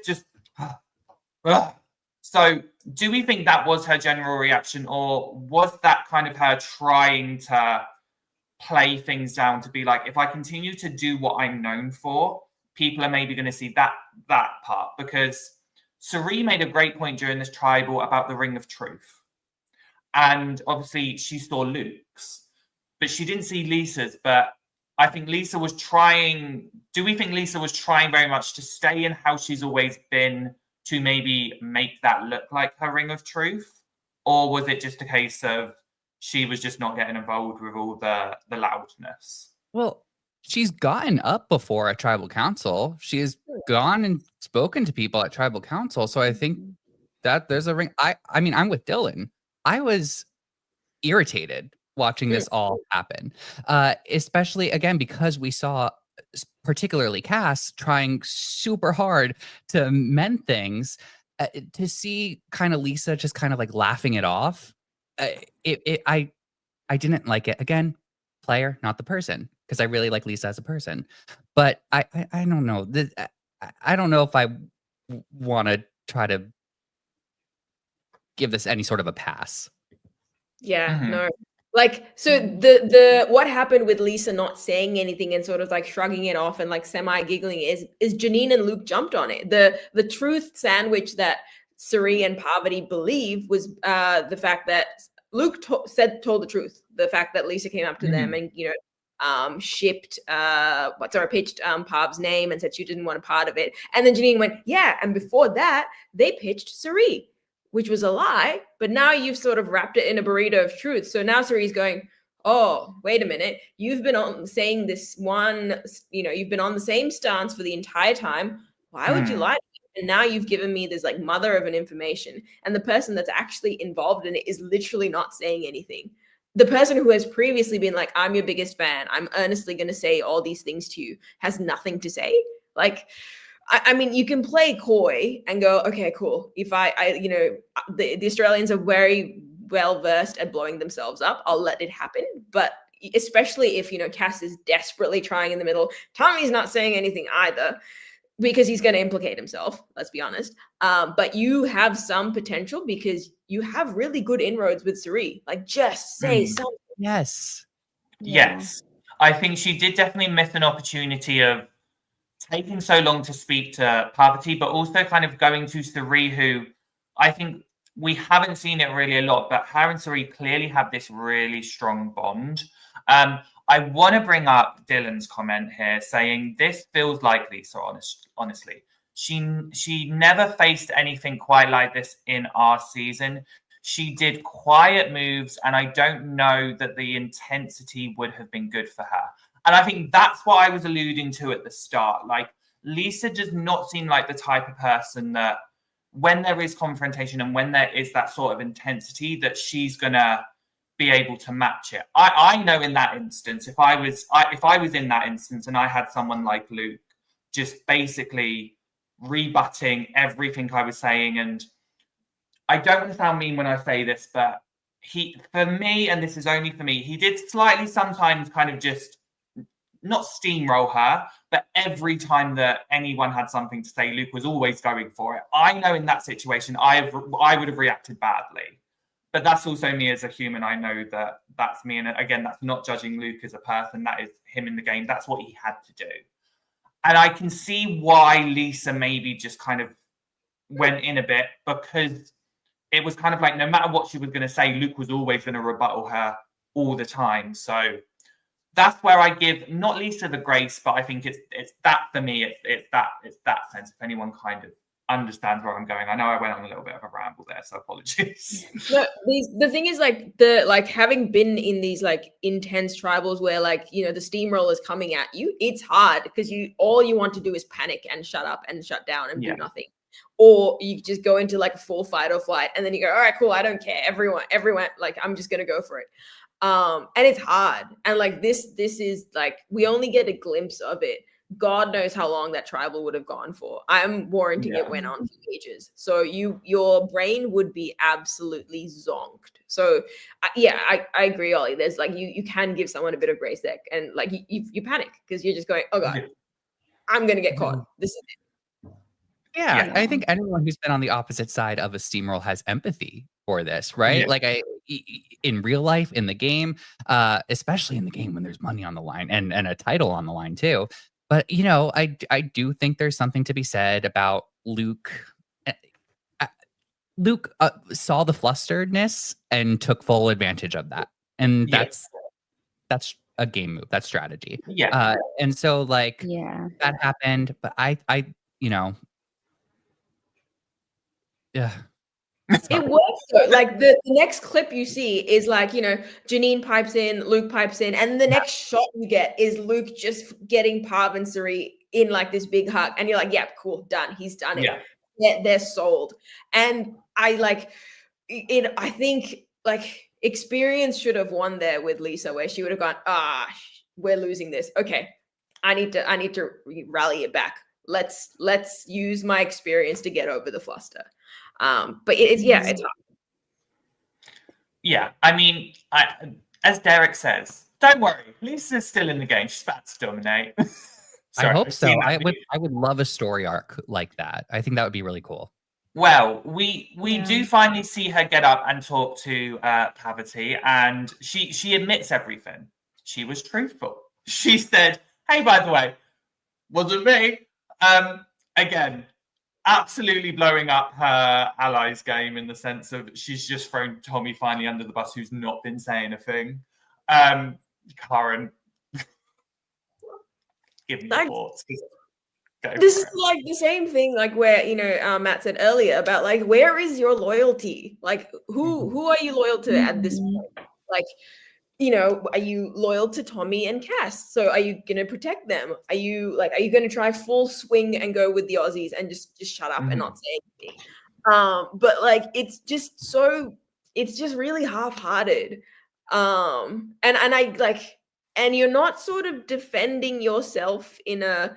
so do we think that was her general reaction, or was that kind of her trying to play things down to be like, if I continue to do what I'm known for, people are maybe going to see that part? Because Sari made a great point during this tribal about the Ring of Truth. And obviously she saw Luke's, but she didn't see Lisa's. But I think Lisa was trying, do we think Lisa was trying very much to stay in how she's always been, to maybe make that look like her Ring of Truth? Or was it just a case of she was just not getting involved with all the loudness? Well, she's gotten up before at tribal council. She has gone and spoken to people at tribal council. So I think that there's a ring. I mean, I'm with Dylan. I was irritated watching this all happen, especially again because we saw particularly Cass trying super hard to mend things. To see kind of Lisa just kind of like laughing it off, I didn't like it. Again, player, not the person, because I really like Lisa as a person. But I don't know. I don't know if I want to try to give this any sort of a pass. Yeah, no. Like, so the what happened with Lisa not saying anything and sort of like shrugging it off and like semi giggling is Janine and Luke jumped on it. The truth sandwich that Sari and Parvati believe was the fact that Luke told the truth. The fact that Lisa came up to them and pitched Pav's name and said she didn't want a part of it. And then Janine went, yeah. And before that, they pitched Sari, which was a lie. But now you've sort of wrapped it in a burrito of truth. So now Sari's going, oh, wait a minute. You've been on saying this one, you've been on the same stance for the entire time. Why would you lie to me? And now you've given me this like mother of an information. And the person that's actually involved in it is literally not saying anything. The person who has previously been like, I'm your biggest fan, I'm earnestly going to say all these things to you, has nothing to say. Like, I mean, you can play coy and go, okay, cool. If the Australians are very well versed at blowing themselves up, I'll let it happen. But especially if, Cass is desperately trying in the middle, Tommy's not saying anything either, because he's going to implicate himself, let's be honest. But you have some potential because you have really good inroads with Sari. Like, just say something. Yes. Yes. I think she did definitely miss an opportunity of taking so long to speak to Parvati, but also kind of going to Sari, who I think we haven't seen it really a lot, but her and Sari clearly have this really strong bond. I want to bring up Dylan's comment here saying this feels like Lisa, honestly. She never faced anything quite like this in our season. She did quiet moves, and I don't know that the intensity would have been good for her. And I think that's what I was alluding to at the start. Like, Lisa does not seem like the type of person that when there is confrontation and when there is that sort of intensity, that she's going to be able to match it. I know in that instance, if I was in that instance and I had someone like Luke just basically rebutting everything I was saying, and I don't want to sound mean when I say this, but for me, and this is only for me, he did slightly sometimes kind of just not steamroll her, but every time that anyone had something to say, Luke was always going for it. I know in that situation, I would have reacted badly. But that's also me as a human. I know that that's me. And again, that's not judging Luke as a person. That is him in the game. That's what he had to do. And I can see why Lisa maybe just kind of went in a bit, because it was kind of like no matter what she was going to say, Luke was always going to rebuttal her all the time. So that's where I give not Lisa the grace, but I think it's that for me. It's that sense. If anyone kind of understands where I'm going. I know I went on a little bit of a ramble there, so apologies. No, the thing is like having been in these like intense tribals where like, you know, the steamroller is coming at you, it's hard because all you want to do is panic and shut up and shut down and do nothing. Or you just go into like a full fight or flight and then you go, all right, cool, I don't care. Everyone, like I'm just gonna go for it. And it's hard. And like this is like we only get a glimpse of it. God knows how long that tribal would have gone for. I'm warranting it went on for ages. So your brain would be absolutely zonked. So I agree, Ollie. There's like you can give someone a bit of grace there, and like you panic because you're just going, oh God, I'm gonna get caught. This is it. Yeah, I think anyone who's been on the opposite side of a steamroll has empathy for this, right? Yeah. Like in real life, in the game, especially in the game when there's money on the line and a title on the line too. But, you know, I do think there's something to be said about Luke. Luke saw the flusteredness and took full advantage of that. And that's a game move. That's strategy. Yeah. And so, like, that happened. But I you know, yeah. It works though. Like the next clip you see is like, you know, Janine pipes in, Luke pipes in, and the next shot you get is Luke just getting Parv and Suri in like this big hug. And you're like, yeah, cool, done. He's done it. Yeah, they're sold. And I think like experience should have won there with Lisa, where she would have gone, we're losing this. Okay, I need to rally it back. Let's use my experience to get over the fluster. But it's hard. Yeah, I mean, as Derek says, don't worry, Lisa's still in the game. She's about to dominate. Sorry, I hope so. I would love a story arc like that. I think that would be really cool. Well, we do finally see her get up and talk to Parvati, and she admits everything. She was truthful. She said, "Hey, by the way, wasn't me." Again, absolutely blowing up her allies game in the sense of she's just thrown Tommy finally under the bus, who's not been saying a thing. Karin, give me your thoughts. This is like the same thing, like where, you know, Matt said earlier about like, where is your loyalty? Like, who are you loyal to at this point? Like, you know, are you loyal to Tommy and Cass? So are you gonna protect them? Are you gonna try full swing and go with the Aussies and just shut up and not say anything? But like it's just really half-hearted. And I like, and you're not sort of defending yourself in a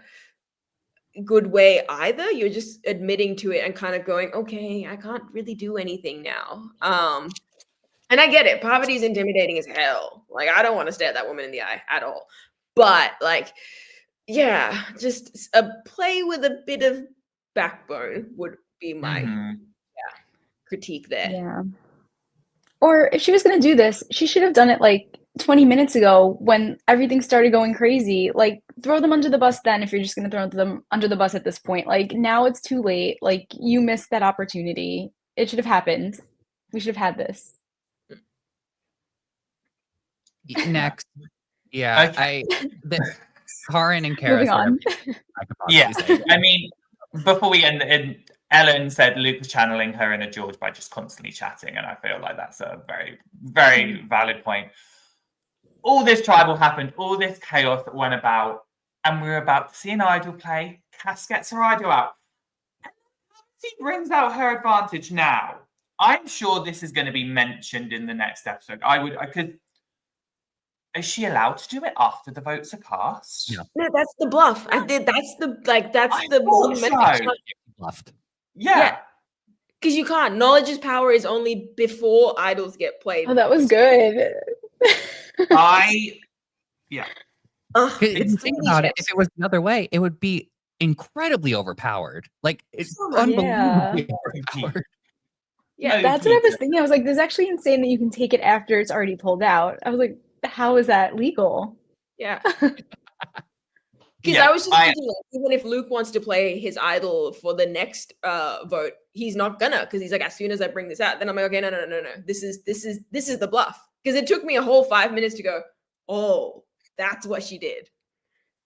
good way either. You're just admitting to it and kind of going, okay, I can't really do anything now. And I get it. Poverty is intimidating as hell. Like, I don't want to stare that woman in the eye at all. But, like, yeah, just a play with a bit of backbone would be my critique there. Yeah. Or if she was going to do this, she should have done it, like, 20 minutes ago when everything started going crazy. Like, throw them under the bus then if you're just going to throw them under the bus at this point. Like, now it's too late. Like, you missed that opportunity. It should have happened. We should have had this. Next. Yeah, okay. Karin and Kara. I mean, before we end, Ellen said Luke was channeling her inner George by just constantly chatting, and I feel like that's a very, very valid point. All this tribal happened, all this chaos that went about, and we were about to see an idol play. Cass gets her idol out. She brings out her advantage now. I'm sure this is going to be mentioned in the next episode. Because is she allowed to do it after the votes are cast? Yeah. No, that's the bluff. That's the bluffed. Yeah. Because you can't. Knowledge's power is only before idols get played. Oh, that was good. Think about it. If it was the other way, it would be incredibly overpowered. Like, it's unbelievably overpowered. Yeah, that's what I was thinking. I was like, this is actually insane that you can take it after it's already pulled out. I was like, how is that legal? Yeah. Because I was just thinking, like, even if Luke wants to play his idol for the next vote, he's not gonna, because he's like, as soon as I bring this out, then I'm like, okay, no. This is the bluff. Because it took me a whole 5 minutes to go, oh, that's what she did.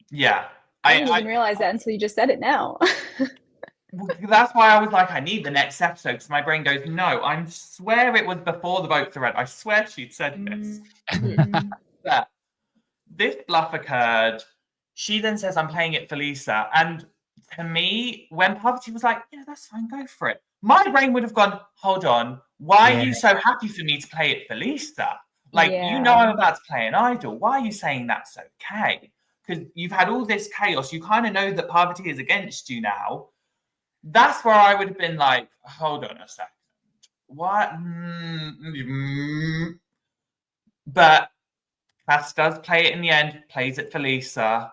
Yeah. I didn't even realize that until you just said it now. That's why I was like, I need the next episode, because my brain goes, no, I swear it was before the votes are read. I swear she'd said this. But this bluff occurred. She then says, I'm playing it for Lisa. And to me, when Parvati was like, yeah, that's fine, go for it, my brain would have gone, hold on, why are you so happy for me to play it for Lisa? Like, you know I'm about to play an idol. Why are you saying that's okay? Because you've had all this chaos. You kind of know that Parvati is against you now. That's where I would have been like, hold on a second. What? But Cass does play it in the end, plays it for Lisa,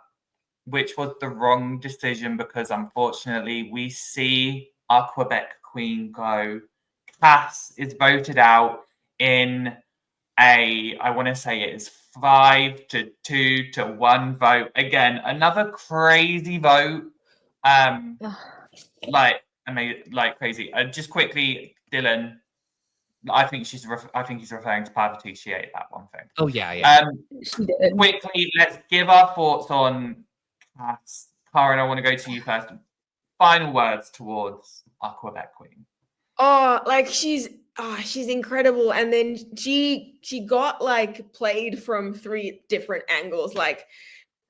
which was the wrong decision because unfortunately we see our Quebec queen go. Cass is voted out in I want to say it is 5-2 to 1 vote. Again, another crazy vote. Like crazy. Just quickly, Dylan. I think he's referring to Parvati. She ate that one thing. Oh yeah. She did. Quickly, let's give our thoughts on Cass. Karin, I want to go to you first. Final words towards our Quebec queen. Oh, like she's incredible. And then she got like played from 3 different angles. Like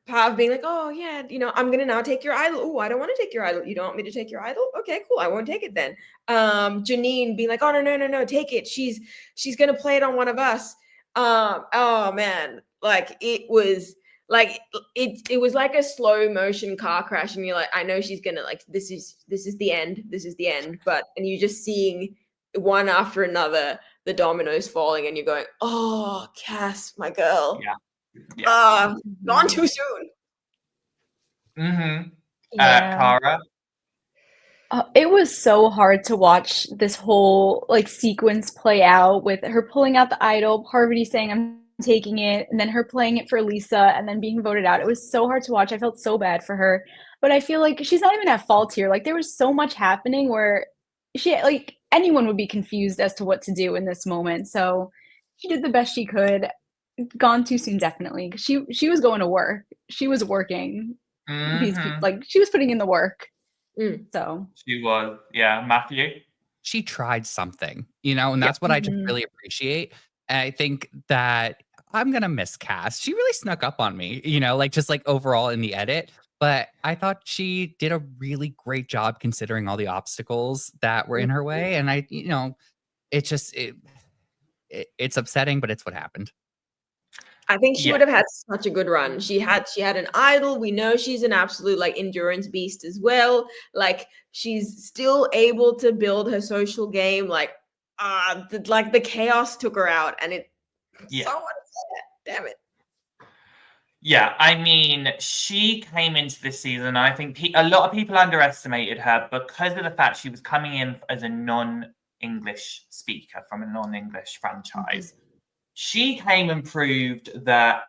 Pav being like, oh yeah, I'm gonna now take your idol. Oh, I don't want to take your idol. You don't want me to take your idol? Okay, cool. I won't take it then. Janine being like, oh no, take it. She's gonna play it on one of us. Oh man, like it was like it was like a slow motion car crash, and you're like, I know she's gonna like this is the end. This is the end. And you're just seeing one after another the dominoes falling, and you're going, oh, Cass, my girl. Yeah. Gone too soon. Cara. It was so hard to watch this whole like sequence play out with her pulling out the idol, Parvati saying I'm taking it, and then her playing it for Lisa and then being voted out. It was so hard to watch. I felt so bad for her, but I feel like she's not even at fault here. Like there was so much happening where anyone would be confused as to what to do in this moment. So she did the best she could. Gone too soon, definitely. She was going to work. She was working. These people, like she was putting in the work. So she was, Matthew. She tried something, and that's what I just really appreciate. And I think that I'm gonna miss Cass. She really snuck up on me, just overall in the edit. But I thought she did a really great job considering all the obstacles that were in her way. And it's just it's upsetting, but it's what happened. I think she would have had such a good run. She had an idol. We know she's an absolute like endurance beast as well. Like she's still able to build her social game. Like the chaos took her out, and it so unfair. Damn it. Yeah, I mean, she came into this season. I think a lot of people underestimated her because of the fact she was coming in as a non-English speaker from a non-English franchise. She came and proved that,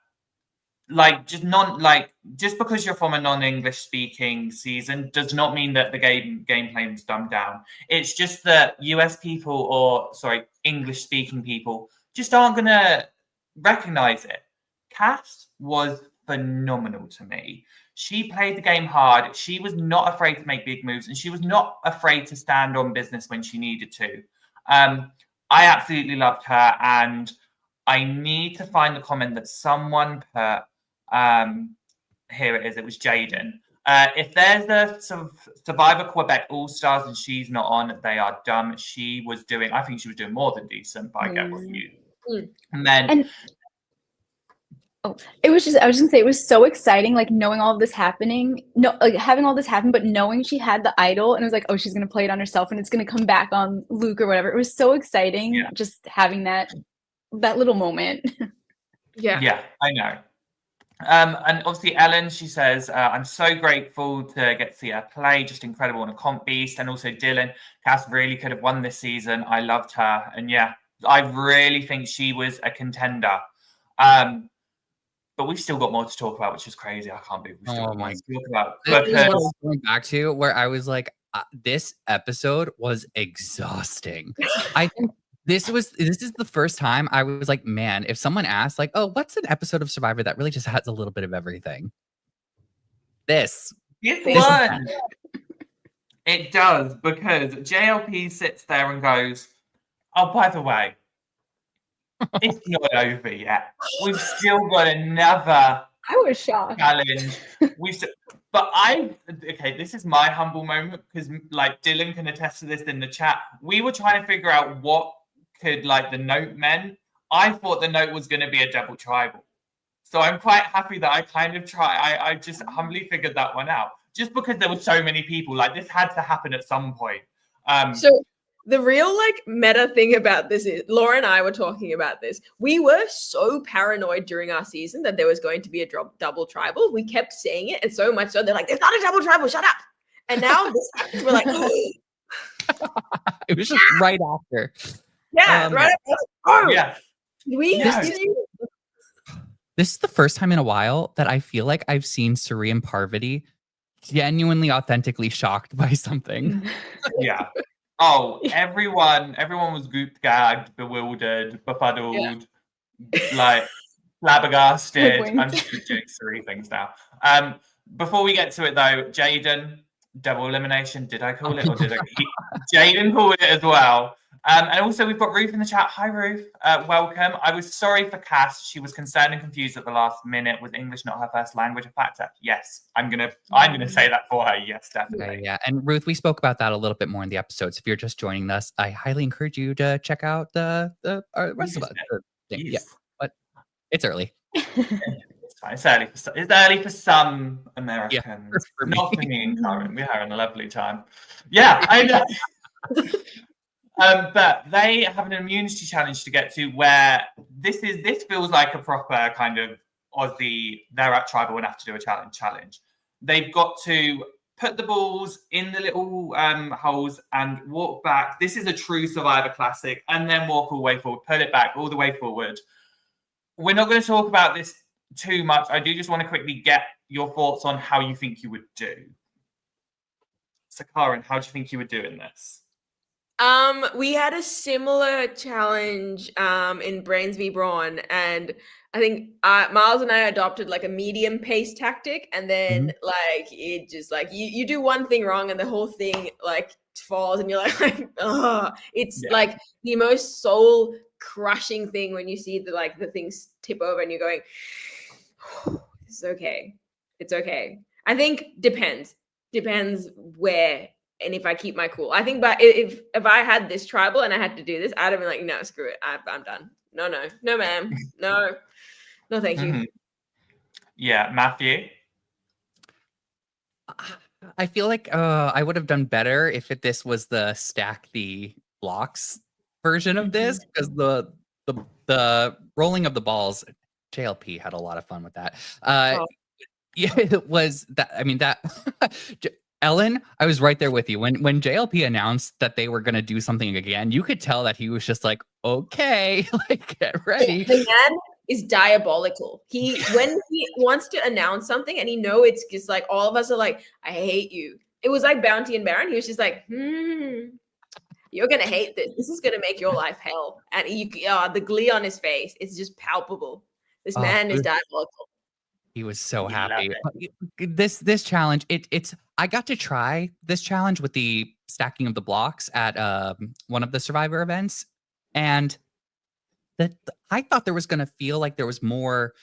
just because you're from a non-English speaking season does not mean that the gameplay was dumbed down. It's just that US people English speaking people just aren't going to recognize it. Cass was phenomenal to me. She played the game hard. She was not afraid to make big moves, and she was not afraid to stand on business when she needed to. I absolutely loved her, and I need to find the comment that someone put. Here it is. It was Jaden. If there's a Survivor Quebec All-Stars and she's not on, they are dumb. I think she was doing more than decent, but I get what you. And then. I was just gonna say it was so exciting, like knowing all of this happening, having all this happen, but knowing she had the idol and it was like, oh, she's gonna play it on herself and it's gonna come back on Luke or whatever. It was so exciting, just having that little moment. Yeah, I know. And obviously Ellen, she says, I'm so grateful to get to see her play, just incredible and a comp beast. And also Dylan, Cass really could have won this season. I loved her, and I really think she was a contender. But we've still got more to talk about, which is crazy. I can't believe we still got more to talk about. This is what I was going back to, where I was like, this episode was exhausting. I think this is the first time I was like, man, if someone asked, like, oh, what's an episode of Survivor that really just has a little bit of everything? This one. It does, because JLP sits there and goes, oh, by the way, it's not over yet. We've still got another I was shocked. challenge. Okay, this is my humble moment, because like Dylan can attest to this in the chat. We were trying to figure out what could like the note meant. I thought the note was going to be a double tribal. So I'm quite happy that I kind of I just humbly figured that one out. Just because there were so many people, like this had to happen at some point. So the real like meta thing about this is Laura and I were talking about this. We were so paranoid during our season that there was going to be a double tribal. We kept saying it, and so much so they're like, "There's not a double tribal. Shut up!" And now this happens, we're like, It was just right after. "Yeah, right." Oh, yeah. This is the first time in a while that I feel like I've seen Suri and Parvati genuinely, authentically shocked by something. Yeah. Oh, everyone was gooped, gagged, bewildered, befuddled, like flabbergasted. I'm just doing Suri things now. Before we get to it though, Jaden, double elimination. Did I call it, or did I? Jaden called it as well. And also we've got Ruth in the chat. Hi Ruth, welcome. I was sorry for Cass. She was concerned and confused at the last minute. Was English not her first language? A factor? Yes, I'm gonna say that for her. Yes, definitely. Okay, yeah, and Ruth, we spoke about that a little bit more in the episodes. If you're just joining us, I highly encourage you to check out the rest of the thing. Yeah, but it's early. It's fine. It's early for some Americans. Yeah, for me. Not for me and Karin. We're having a lovely time. Yeah, I know. But they have an immunity challenge to get to, where this feels like a proper kind of Aussie, they're at tribal and have to do a challenge. They've got to put the balls in the little holes and walk back. This is a true Survivor classic, and then walk all the way forward, put it back all the way forward. We're not going to talk about this too much. I do just want to quickly get your thoughts on how you think you would do. So Karin, how do you think you would do in this? We had a similar challenge in Brains v Brawn, and I think Miles and I adopted like a medium pace tactic, and then like it just like you do one thing wrong and the whole thing like falls, and you're like it's like the most soul crushing thing when you see the things tip over and you're going, it's okay. I think depends where. And if I keep my cool, I think, but if I had this tribal and I had to do this, I'd have been like, no, screw it. I'm done. No, ma'am. No, thank you. Yeah. Matthew? I feel like I would have done better if this was the stack the blocks version of this, because the rolling of the balls, JLP had a lot of fun with that. Yeah, it was that. I mean, that Ellen, I was right there with you. When JLP announced that they were going to do something again, you could tell that he was just like, okay, like get ready. The man is diabolical. When he wants to announce something and it's just like all of us are like, I hate you. It was like Bounty and Baron. He was just like, you're going to hate this. This is going to make your life hell. And the glee on his face is just palpable. This man is diabolical. He was so happy. This challenge, it's I got to try this challenge with the stacking of the blocks at one of the Survivor events, and I thought there was going to feel like there was more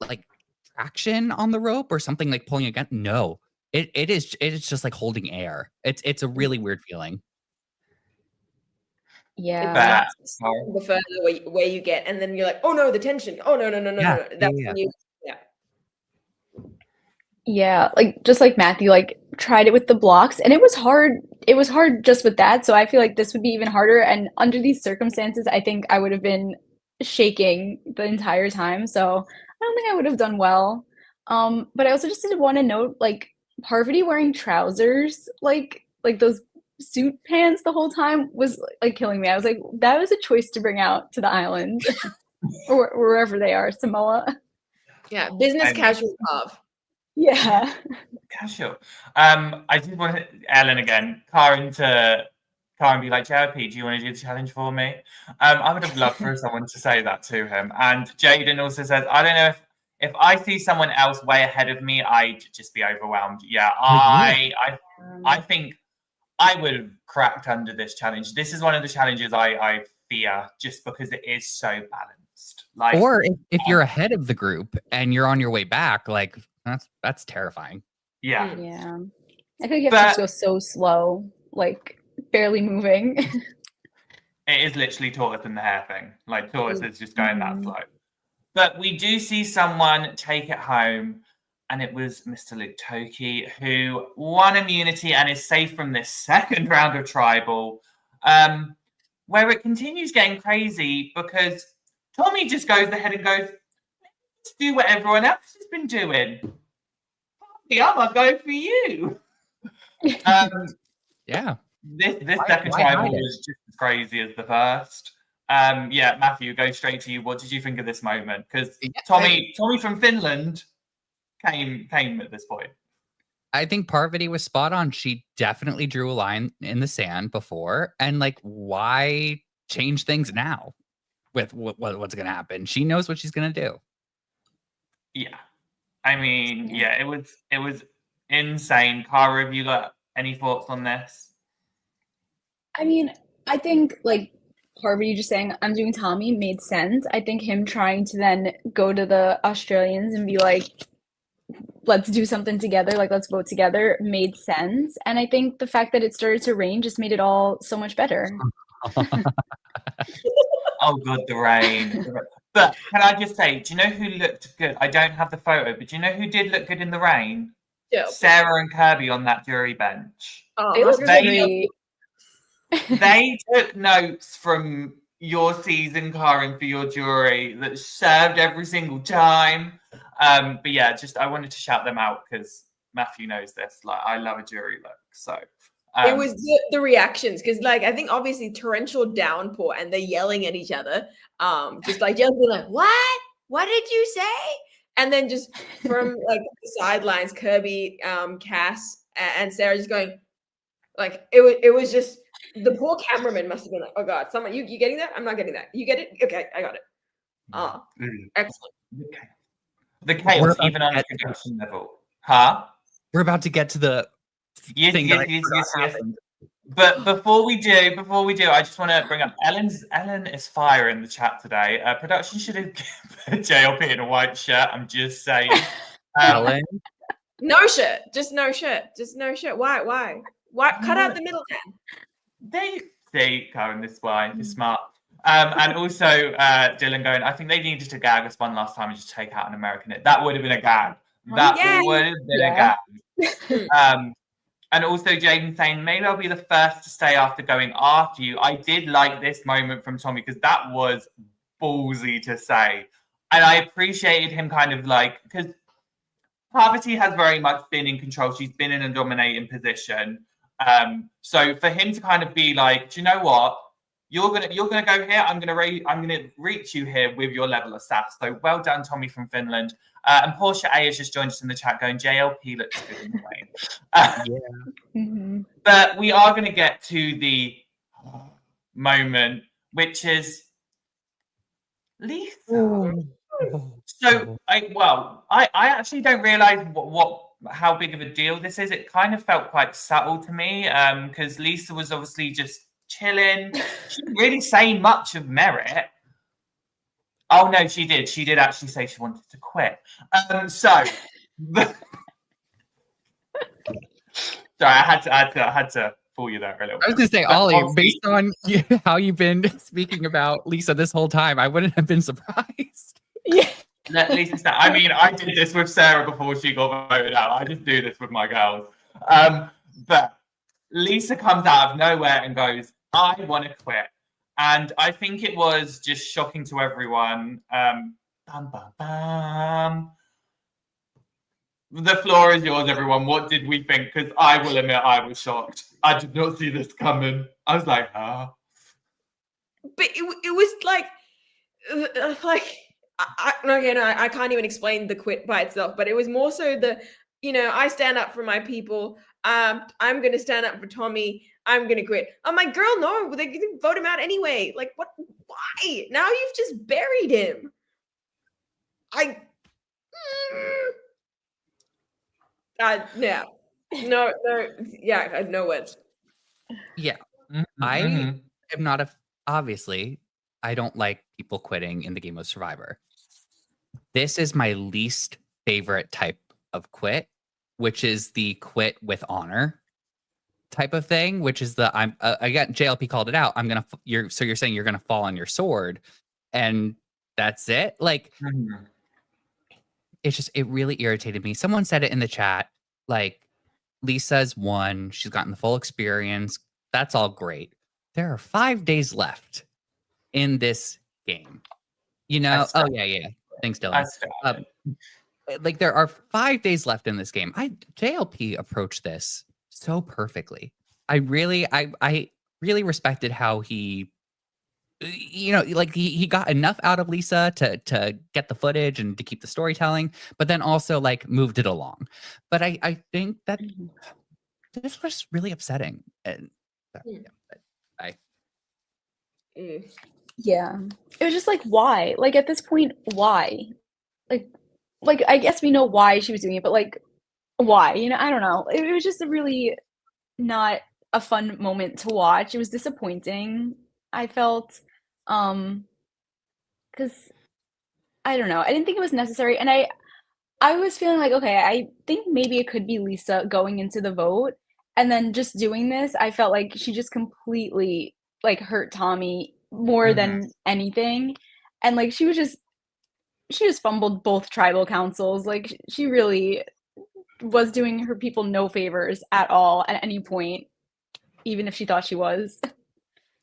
like traction on the rope or something, like pulling again. No, it is just like holding air. It's a really weird feeling. Yeah. The further away you get, and then you're like, oh no, the tension. Oh no. That's when you. Yeah, like just like Matthew, like tried it with the blocks, and it was hard. It was hard just with that. So I feel like this would be even harder. And under these circumstances, I think I would have been shaking the entire time. So I don't think I would have done well. But I also just did want to note, like Parvati wearing trousers, like those suit pants the whole time was like killing me. I was like, that was a choice to bring out to the island or wherever they are, Samoa. Yeah, business casual Pav. Yeah. Casual. I did want to, Ellen again, Karin be like, JLP, do you want to do the challenge for me? I would have loved for someone to say that to him. And Jaden also says, I don't know if I see someone else way ahead of me, I'd just be overwhelmed. Yeah, I think I would have cracked under this challenge. This is one of the challenges I fear just because it is so balanced. Like, Or if you're ahead of the group and you're on your way back, like that's terrifying. yeah. Yeah. I feel like you have to just go so slow, like barely moving. It is literally tortoise and the hare thing. Like tortoise is just going that Mhm. slow. But we do see someone take it home, and it was Mr. Luke Toki, who won immunity and is safe from this second round of tribal, where it continues getting crazy because Tommy just goes ahead and goes, let's do what everyone else has been doing. I'm gonna go for you. Yeah. This second why tribal hide it? was just as crazy as the first. Yeah, Matthew, go straight to you. What did you think of this moment? Because Tommy from Finland came at this point. I think Parvati was spot on. She definitely drew a line in the sand before. And like, why change things now with what's going to happen? She knows what she's going to do. Yeah. I mean, yeah, it was insane. Cara, have you got any thoughts on this? I mean, I think like Harvey just saying I'm doing Tommy made sense. I think him trying to then go to the Australians and be like, let's do something together, like let's vote together, made sense. And I think the fact that it started to rain just made it all so much better. Oh god, the rain. But can I just say, do you know who looked good? I don't have the photo, but do you know who did look good in the rain? Yeah. Sarah and Kirby on that jury bench. Oh, They look They- great. They took notes from your season, Karin, for your jury that served every single time. But yeah, just I wanted to shout them out because Matthew knows this. Like, I love a jury look. So it was the reactions because, like, I think obviously torrential downpour and they're yelling at each other, just like yelling like, "What did you say?" And then just from like the sidelines, Kirby, Cass, and Sarah just going, like it was just the poor cameraman must have been like, "Oh God, someone you getting that? I'm not getting that. You get it? Okay, I got it." Excellent. The chaos, even on a production level, huh? We're about to get to the thing that I forgot happened. But before we do, I just want to bring up Ellen is fire in the chat today. Production should have given JLP in a white shirt. I'm just saying. Ellen, No shirt, just no shirt. Why? Cut out the middle then. They see, Karin, this is why you're smart. And also Dylan going, I think they needed to gag us one last time and just take out an American hit. That would have been a gag. That would have been a gag. And also Jaden saying, maybe I'll be the first to stay after going after you. I did like this moment from Tommy because that was ballsy to say. And I appreciated him kind of like, because Parvati has very much been in control. She's been in a dominating position. So for him to kind of be like, do you know what? You're gonna go here. I'm gonna reach you here with your level of sass. So well done, Tommy from Finland. And Portia A has just joined us in the chat, going JLP looks good in the rain. But we are going to get to the moment, which is Lisa. So I actually don't realize how big of a deal this is. It kind of felt quite subtle to me because Lisa was obviously just chilling. She didn't really say much of merit. Oh no, she did. She did actually say she wanted to quit. Sorry, I had to fool you there a little bit. I was going to say, Ollie, based on how you've been speaking about Lisa this whole time, I wouldn't have been surprised. Yeah. Let Lisa start. I mean, I did this with Sarah before she got voted out. I just do this with my girls. But Lisa comes out of nowhere and goes, I want to quit. And I think it was just shocking to everyone. Bam, bam, bam. The floor is yours, everyone. What did we think? Because I will admit I was shocked. I did not see this coming. I was like, huh? But it was like I can't even explain the quit by itself, but it was more so I stand up for my people. I'm going to stand up for Tommy. I'm going to quit. I'm like, girl, no, they can vote him out anyway. Like, what? Why? Now you've just buried him. No, yeah, I had no words. Yeah. Mhm, I mhm. am not obviously, I don't like people quitting in the game of Survivor. This is my least favorite type of quit, which is the quit with honor type of thing, which is the I'm again, JLP called it out. You're saying you're gonna fall on your sword and that's it. Like Mhm. it really irritated me. Someone said it in the chat, like Lisa's won, she's gotten the full experience. That's all great. There are 5 days left in this game. You I know? Oh started. yeah. Thanks, I Dylan. started. Like there are 5 days left in this game. JLP approached this so perfectly. I really respected how he like he got enough out of Lisa to get the footage and to keep the storytelling, but then also like moved it along. But I think that Mhm. this was really upsetting. And Mm. yeah, but I Mm. Yeah. It was just like, why? Like at this point, why? Like, like I guess we know why she was doing it, but like, why? You know, I don't know. It was just a really not a fun moment to watch. It was disappointing, I felt. Because I don't know. I didn't think it was necessary, and I was feeling like, okay, I think maybe it could be Lisa going into the vote, and then just doing this, I felt like she just completely like hurt Tommy more Mhm. than anything, and like she just fumbled both tribal councils. Like she really was doing her people no favors at all at any point, even if she thought she was.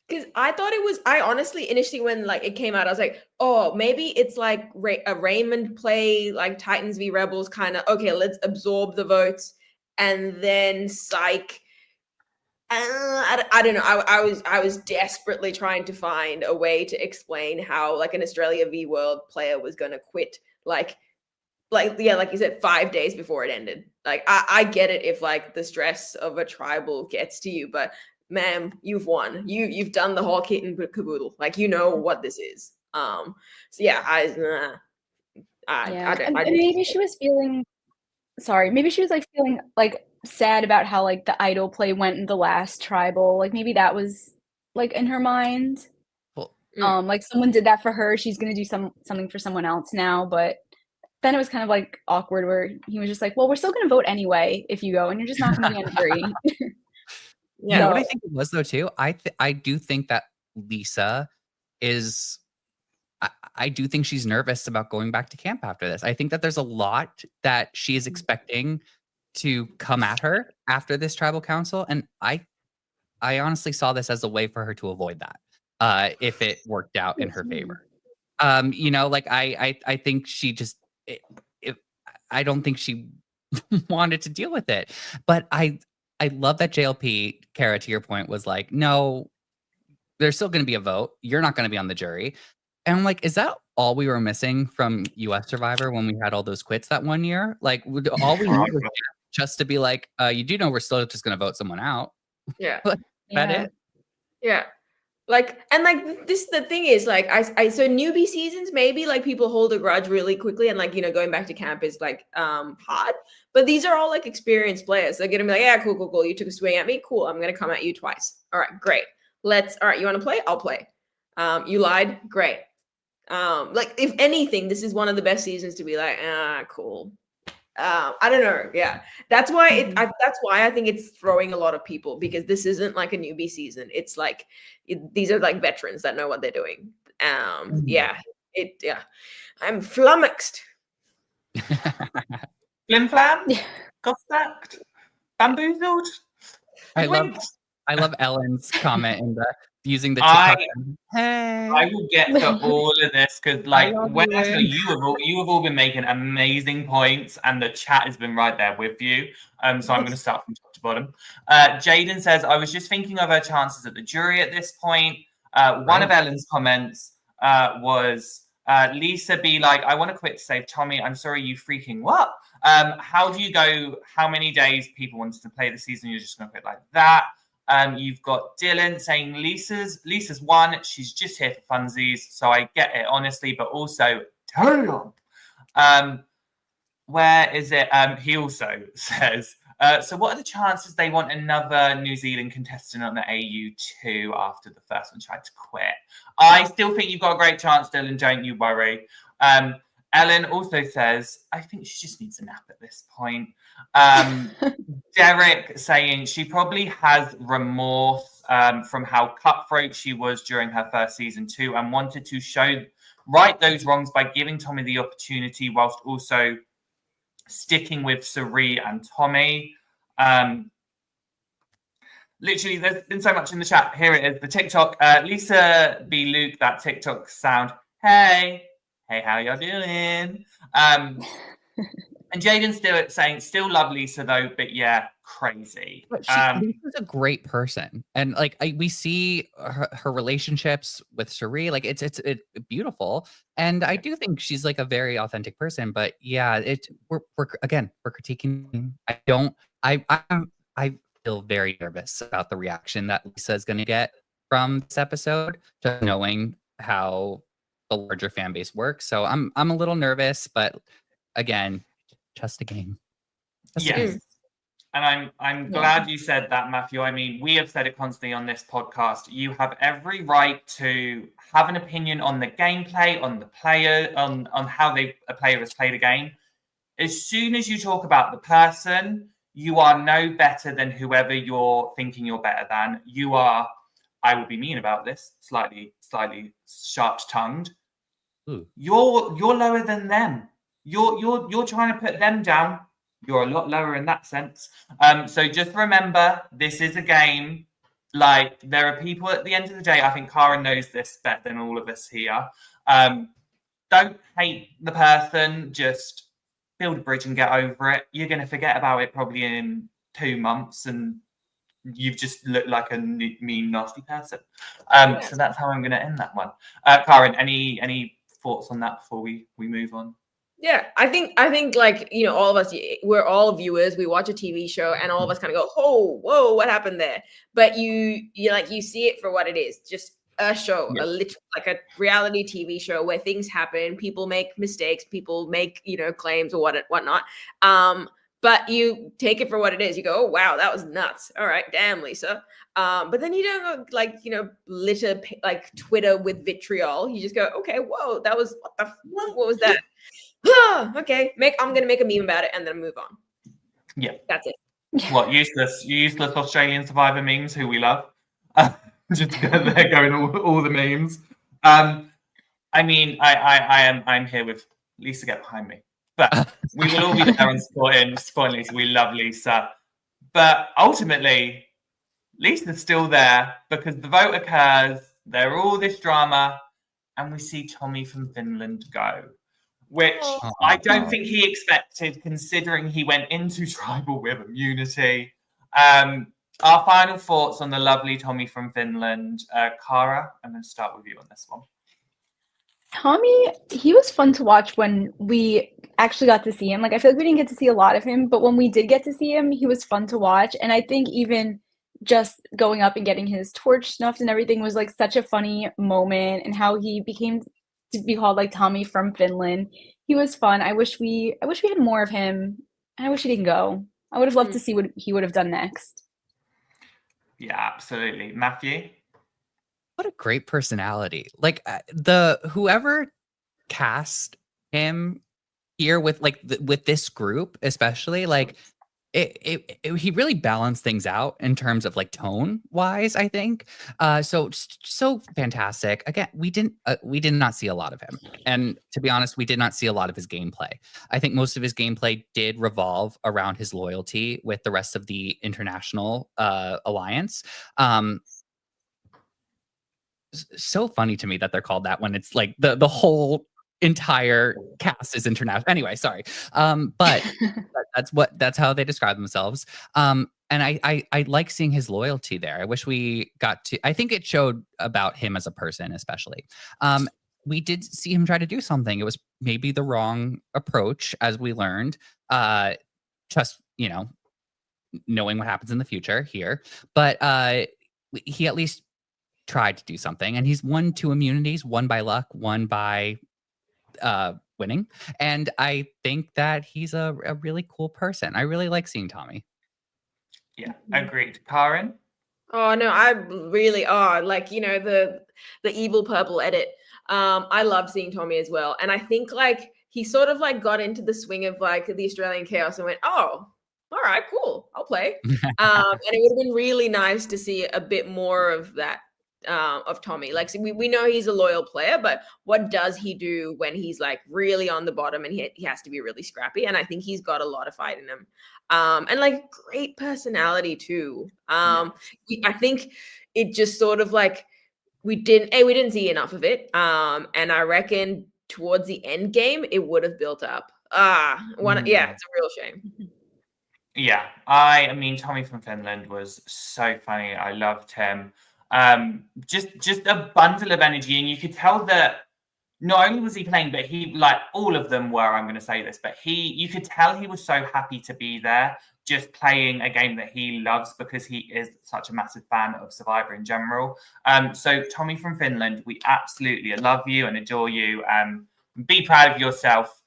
Because I thought it was, I honestly, initially when like it came out, I was like, oh, maybe it's like a Raymond play, like Titans v Rebels kind of, okay, let's absorb the votes. And then psych. I don't know. I was desperately trying to find a way to explain how like an Australia v World player was gonna quit yeah, like you said, 5 days before it ended. Like I get it if like the stress of a tribal gets to you, but ma'am, you've won. You've done the whole kit and caboodle. Like you know what this is. So yeah, Yeah, I and didn't. maybe she was feeling sorry, maybe she was, like, feeling, like, sad about how, like, the idol play went in the last tribal, like, maybe that was, like, in her mind. well, Like, someone did that for her, she's gonna do something for someone else now, but then it was kind of, like, awkward where he was just like, "Well, we're still gonna vote anyway if you go, and you're just not gonna be on the jury." you know Yeah. what I So think it was though too? I do think that Lisa is I do think she's nervous about going back to camp after this. I think that there's a lot that she is expecting to come at her after this tribal council, and I honestly saw this as a way for her to avoid that, if it worked out in her favor. Like I think she just it, I don't think she wanted to deal with it. But I love that JLP, Kara, to your point, was like, no, there's still going to be a vote. You're not going to be on the jury. And I'm like, is that all we were missing from US Survivor when we had all those quits that one year? Like, all we need was just to be like, you do know we're still just going to vote someone out. Yeah. Like, that yeah. it? Yeah. Like and like this the thing is like I so newbie seasons maybe like people hold a grudge really quickly and like going back to camp is like hard, but these are all like experienced players. They're gonna be like, yeah, cool, you took a swing at me, cool, I'm gonna come at you twice. All right, great, all right, you want to play, I'll play. You lied, great. Like if anything, this is one of the best seasons to be like, cool. I don't know. Yeah, that's why that's why I think it's throwing a lot of people, because this isn't like a newbie season. It's like these are like veterans that know what they're doing. Yeah, I'm flummoxed. Flim flam? Yeah. Gobsmacked? Bamboozled? I love Hoodwinked? Ellen's comment in the using the I TikTok. Hey, I will get to all of this because, like, love when you, I saw Ellen. you have all been making amazing points, and the chat has been right there with you. So I'm going to start from top to bottom. Jaden says, "I was just thinking of her chances at the jury at this point." One of Ellen's comments was, "Lisa be like, I want to quit to save Tommy. I'm sorry, you freaking what? How do you go? How many days people wanted to play the season? You're just going to quit like that?" You've got Dylan saying Lisa's won. She's just here for funsies. So I get it, honestly, but also, damn. Where is it? He also says, So what are the chances they want another New Zealand contestant on the AU2 after the first one tried to quit? I still think you've got a great chance, Dylan. Don't you worry. Ellen also says, I think she just needs a nap at this point. Derek saying she probably has remorse from how cutthroat she was during her first season too, and wanted to right those wrongs by giving Tommy the opportunity whilst also sticking with Sari and Tommy. Literally, there's been so much in the chat. Here it is, the TikTok. Lisa B. Luke, that TikTok sound. Hey, how y'all doing? And Jaden's still saying, still love Lisa though, but yeah, crazy. But Lisa's a great person, and like we see her relationships with Sari, like it's beautiful, and I do think she's like a very authentic person. But yeah, we're critiquing. I feel very nervous about the reaction that Lisa is going to get from this episode, just knowing how the larger fan base works. So I'm a little nervous, but again, just a game. Yes. And I'm glad you said that, Matthew. I mean, we have said it constantly on this podcast. You have every right to have an opinion on the gameplay, on the player, on how a player has played a game. As soon as you talk about the person, you are no better than whoever you're thinking you're better than. You are, I will be mean about this, slightly sharp-tongued. You're lower than them. You're trying to put them down. You're a lot lower in that sense. So just remember, this is a game. Like, there are people at the end of the day, I think Karin knows this better than all of us here. Don't hate the person, just build a bridge and get over it. You're going to forget about it probably in 2 months, and you've just looked like a mean, nasty person. So that's how I'm going to end that one. Karin, any thoughts on that before we move on? Yeah, I think like, you know, all of us, we're all viewers. We watch a TV show and all of us kind of go, oh, whoa, what happened there? But you see it for what it is, just a show, like a reality TV show where things happen, people make mistakes, people make, you know, claims or whatnot. But you take it for what it is. You go, oh, wow, that was nuts. All right, damn, Lisa. But then you don't go, like, you know, litter like Twitter with vitriol. You just go, okay, whoa, that was what was that? Okay, I'm gonna make a meme about it and then move on. Yeah, that's it. What useless Australian survivor memes who we love. Just they're going all the memes. I mean, I'm here with Lisa. Get behind me. But we will all be there and supporting Lisa. We love Lisa. But ultimately, Lisa's still there because the vote occurs. There all this drama, and we see Tommy from Finland go, which I don't think he expected, considering he went into tribal with immunity. Our final thoughts on the lovely Tommy from Finland. Cara, I'm going to start with you on this one. Tommy, he was fun to watch when we actually got to see him. Like, I feel like we didn't get to see a lot of him, but when we did get to see him, he was fun to watch. And I think even just going up and getting his torch snuffed and everything was like such a funny moment, and how he became to be called like Tommy from Finland. He was fun. I wish we had more of him, and I wish he didn't go. I would have loved to see what he would have done next. Yeah, absolutely. Matthew? What a great personality. Like whoever cast him here with with this group, especially, like he really balanced things out in terms of like tone wise, I think. So fantastic. Again, we did not see a lot of him, and to be honest, we did not see a lot of his gameplay. I think most of his gameplay did revolve around his loyalty with the rest of the international alliance. So funny to me that they're called that when it's like the whole entire cast is international. Anyway, sorry. But that's how they describe themselves. And I like seeing his loyalty there. I wish we got to, I think it showed about him as a person, especially. We did see him try to do something. It was maybe the wrong approach, as we learned. Just, you know, knowing what happens in the future here. But he at least tried to do something, and he's won 2 immunities, one by luck, one by winning. And I think that he's a really cool person. I really like seeing Tommy. Yeah, agreed. Karin? Oh no, I really are like, you know, the evil purple edit. I love seeing Tommy as well. And I think like he sort of like got into the swing of like the Australian chaos and went, oh, all right, cool, I'll play. And it would have been really nice to see a bit more of that of Tommy. Like, so we know he's a loyal player, but what does he do when he's like really on the bottom and he has to be really scrappy? And I think he's got a lot of fight in him. And like great personality too. I think it just sort of like we didn't see enough of it. And I reckon towards the end game it would have built up. Yeah, it's a real shame. Yeah, I mean, Tommy from Finland was so funny. I loved him. Just a bundle of energy, and you could tell that not only was he playing, but he, like, all of them were. I'm going to say this, but you could tell he was so happy to be there, just playing a game that he loves because he is such a massive fan of Survivor in general. So Tommy from Finland, we absolutely love you and adore you. Be proud of yourself.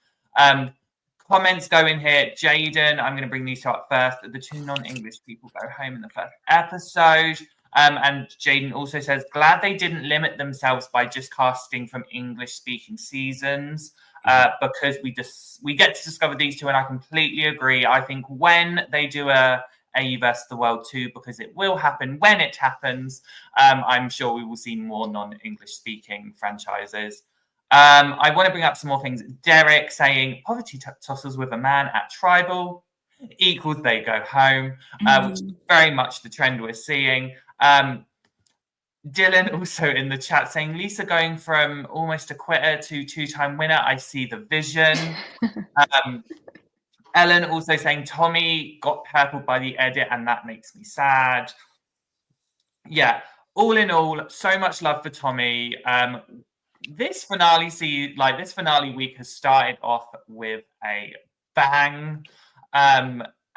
Comments go in here. Jaden, I'm going to bring these two up first. The two non-English people go home in the first episode. And Jaden also says, glad they didn't limit themselves by just casting from English-speaking seasons because we get to discover these two, and I completely agree. I think when they do a versus the World 2, because it will happen when it happens, I'm sure we will see more non-English-speaking franchises. I want to bring up some more things. Derek saying poverty tosses with a man at tribal equals they go home, which is very much the trend we're seeing. Dylan also in the chat saying Lisa going from almost a quitter to two-time winner. I see the vision. Ellen also saying Tommy got purpled by the edit and that makes me sad. Yeah, all in all, so much love for Tommy. This finale week has started off with a bang.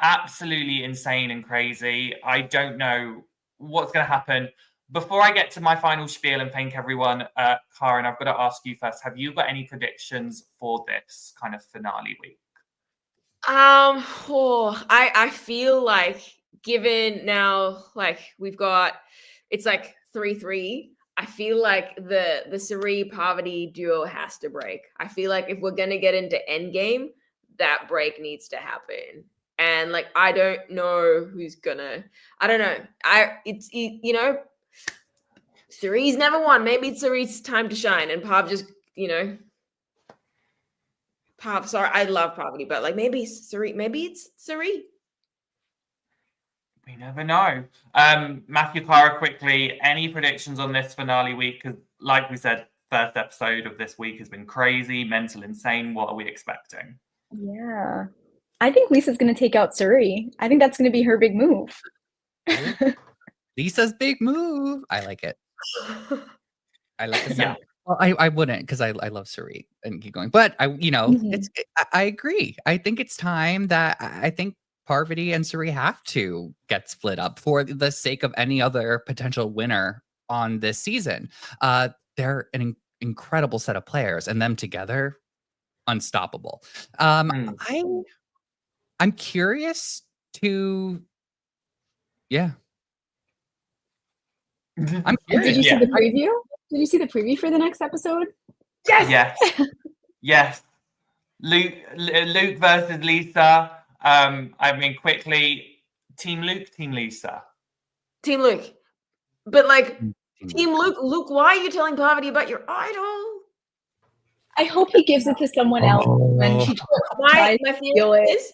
Absolutely insane and crazy. I don't know what's going to happen. Before I get to my final spiel and thank everyone, Karin, I've got to ask you first, have you got any predictions for this kind of finale week? I feel like given now, like it's like 3-3. I feel like the Sari Parvati duo has to break. I feel like if we're gonna get into endgame, that break needs to happen. And like I don't know who's gonna. I don't know. You know, Sari's never won. Maybe it's Sari's time to shine, and Parv just Parv. Sorry, I love Parvati, but like maybe Sari. Maybe it's Sari. We never know. Matthew, Clara, quickly, any predictions on this finale week? Because, like we said, first episode of this week has been crazy, mental, insane. What are we expecting? Yeah. I think Lisa's going to take out Suri. I think that's going to be her big move. Lisa's big move. I like it. I like the sound. Well, I wouldn't because I love Suri and keep going. But I agree. I think it's time that I think Parvati and Suri have to get split up for the sake of any other potential winner on this season. They're an incredible set of players, and them together, unstoppable. I'm curious to, I'm curious. Did you see the preview? Did you see the preview for the next episode? Yes. Yes. Luke versus Lisa. I mean, quickly, Team Luke, Team Lisa. Team Luke. But like, Team Luke, why are you telling Parvati about your idol? I hope he gives it to someone else when she my feeling is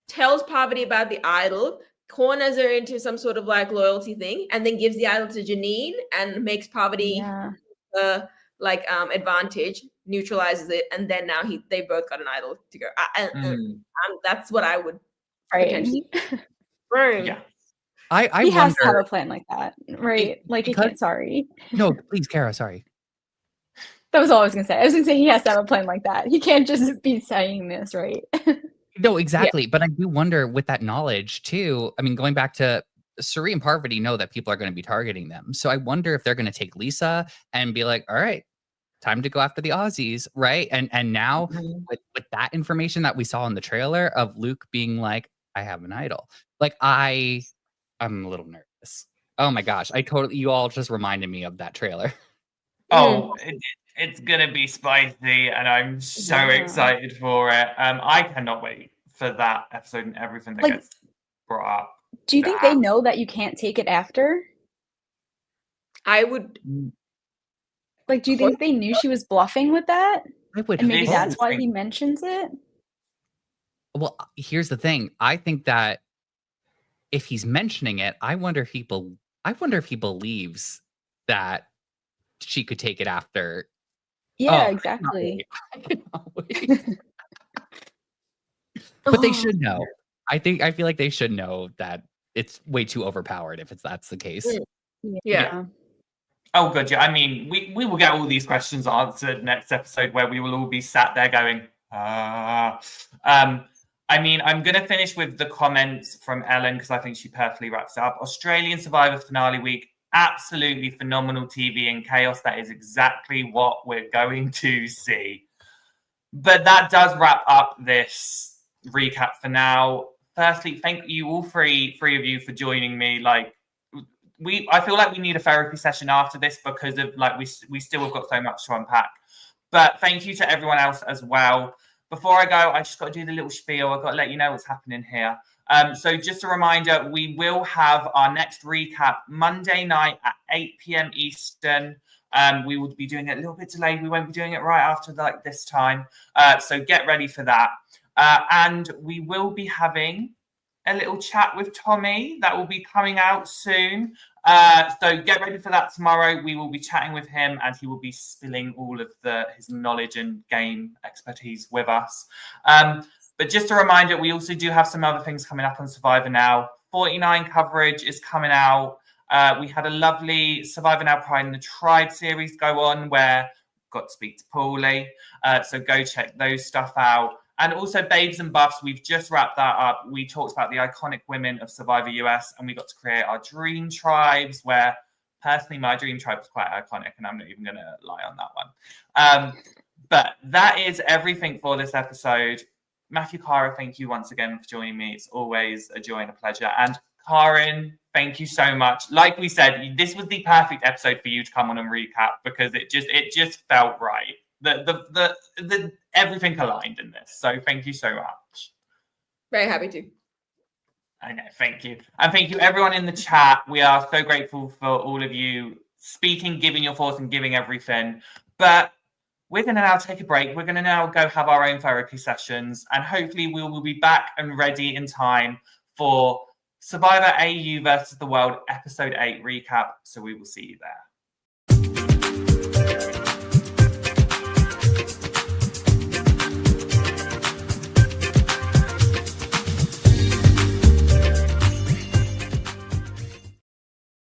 tells Parvati about the idol, corners her into some sort of like loyalty thing, and then gives the idol to Janine and makes Parvati advantage, neutralizes it, and then now they both got an idol to go. That's what I would potentially. Yeah. He has to have a plan like that, right? Sorry. No, please, Kara. Sorry. That was all I was gonna say. I was gonna say he has to have a plan like that. He can't just be saying this, right? No, exactly. Yeah. But I do wonder with that knowledge too. I mean, going back to Suri and Parvati know that people are going to be targeting them. So I wonder if they're going to take Lisa and be like, all right, time to go after the Aussies, right? And now with that information that we saw in the trailer of Luke being like, I have an idol. Like I'm a little nervous. Oh my gosh, you all just reminded me of that trailer. Oh, it's gonna be spicy, and I'm so Yeah. excited for it. I cannot wait for that episode and everything that Like, gets brought up. Do you think they know that you can't take it after? I would. Like, do you think they knew she was bluffing with that? I would And maybe hope that's why so. he mentions it? Well, here's the thing. I think that if he's mentioning it, I wonder if he believes that she could take it after. Yeah, Oh, exactly. I cannot wait. But they should know. I feel like they should know that it's way too overpowered if that's the case. Yeah. Oh, good. Yeah. I mean, we will get all these questions answered next episode, where we will all be sat there going, I mean, I'm going to finish with the comments from Ellen because I think she perfectly wraps it up. Australian Survivor finale week, absolutely phenomenal TV and chaos. That is exactly what we're going to see. But that does wrap up this recap for now. Firstly, thank you all three of you for joining me. Like, I feel like we need a therapy session after this because of we still have got so much to unpack. But thank you to everyone else as well. Before I go, I just got to do the little spiel. I've got to let you know what's happening here. So just a reminder, we will have our next recap Monday night at 8 p.m. Eastern. We will be doing it a little bit delayed. We won't be doing it right after this time. So get ready for that. And we will be having a little chat with Tommy that will be coming out soon. So get ready for that tomorrow. We will be chatting with him and he will be spilling all of his knowledge and game expertise with us. But just a reminder, we also do have some other things coming up on Survivor Now. 49 coverage is coming out. We had a lovely Survivor Now Pride in the Tribe series go on where we got to speak to Paulie. So go check those stuff out. And also Babes and Buffs, we've just wrapped that up. We talked about the iconic women of Survivor US and we got to create our dream tribes where personally my dream tribe was quite iconic and I'm not even going to lie on that one. But that is everything for this episode. Matthew, Cara, thank you once again for joining me. It's always a joy and a pleasure. And Karin, thank you so much. Like we said, this was the perfect episode for you to come on and recap because it just felt right. The everything aligned in this. So thank you so much. Very happy to. I know, thank you. And thank you everyone in the chat. We are so grateful for all of you speaking, giving your thoughts and giving everything. But we're going to now take a break. We're going to now go have our own therapy sessions and hopefully we will be back and ready in time for Survivor AU versus the World episode 8 recap. So we will see you there.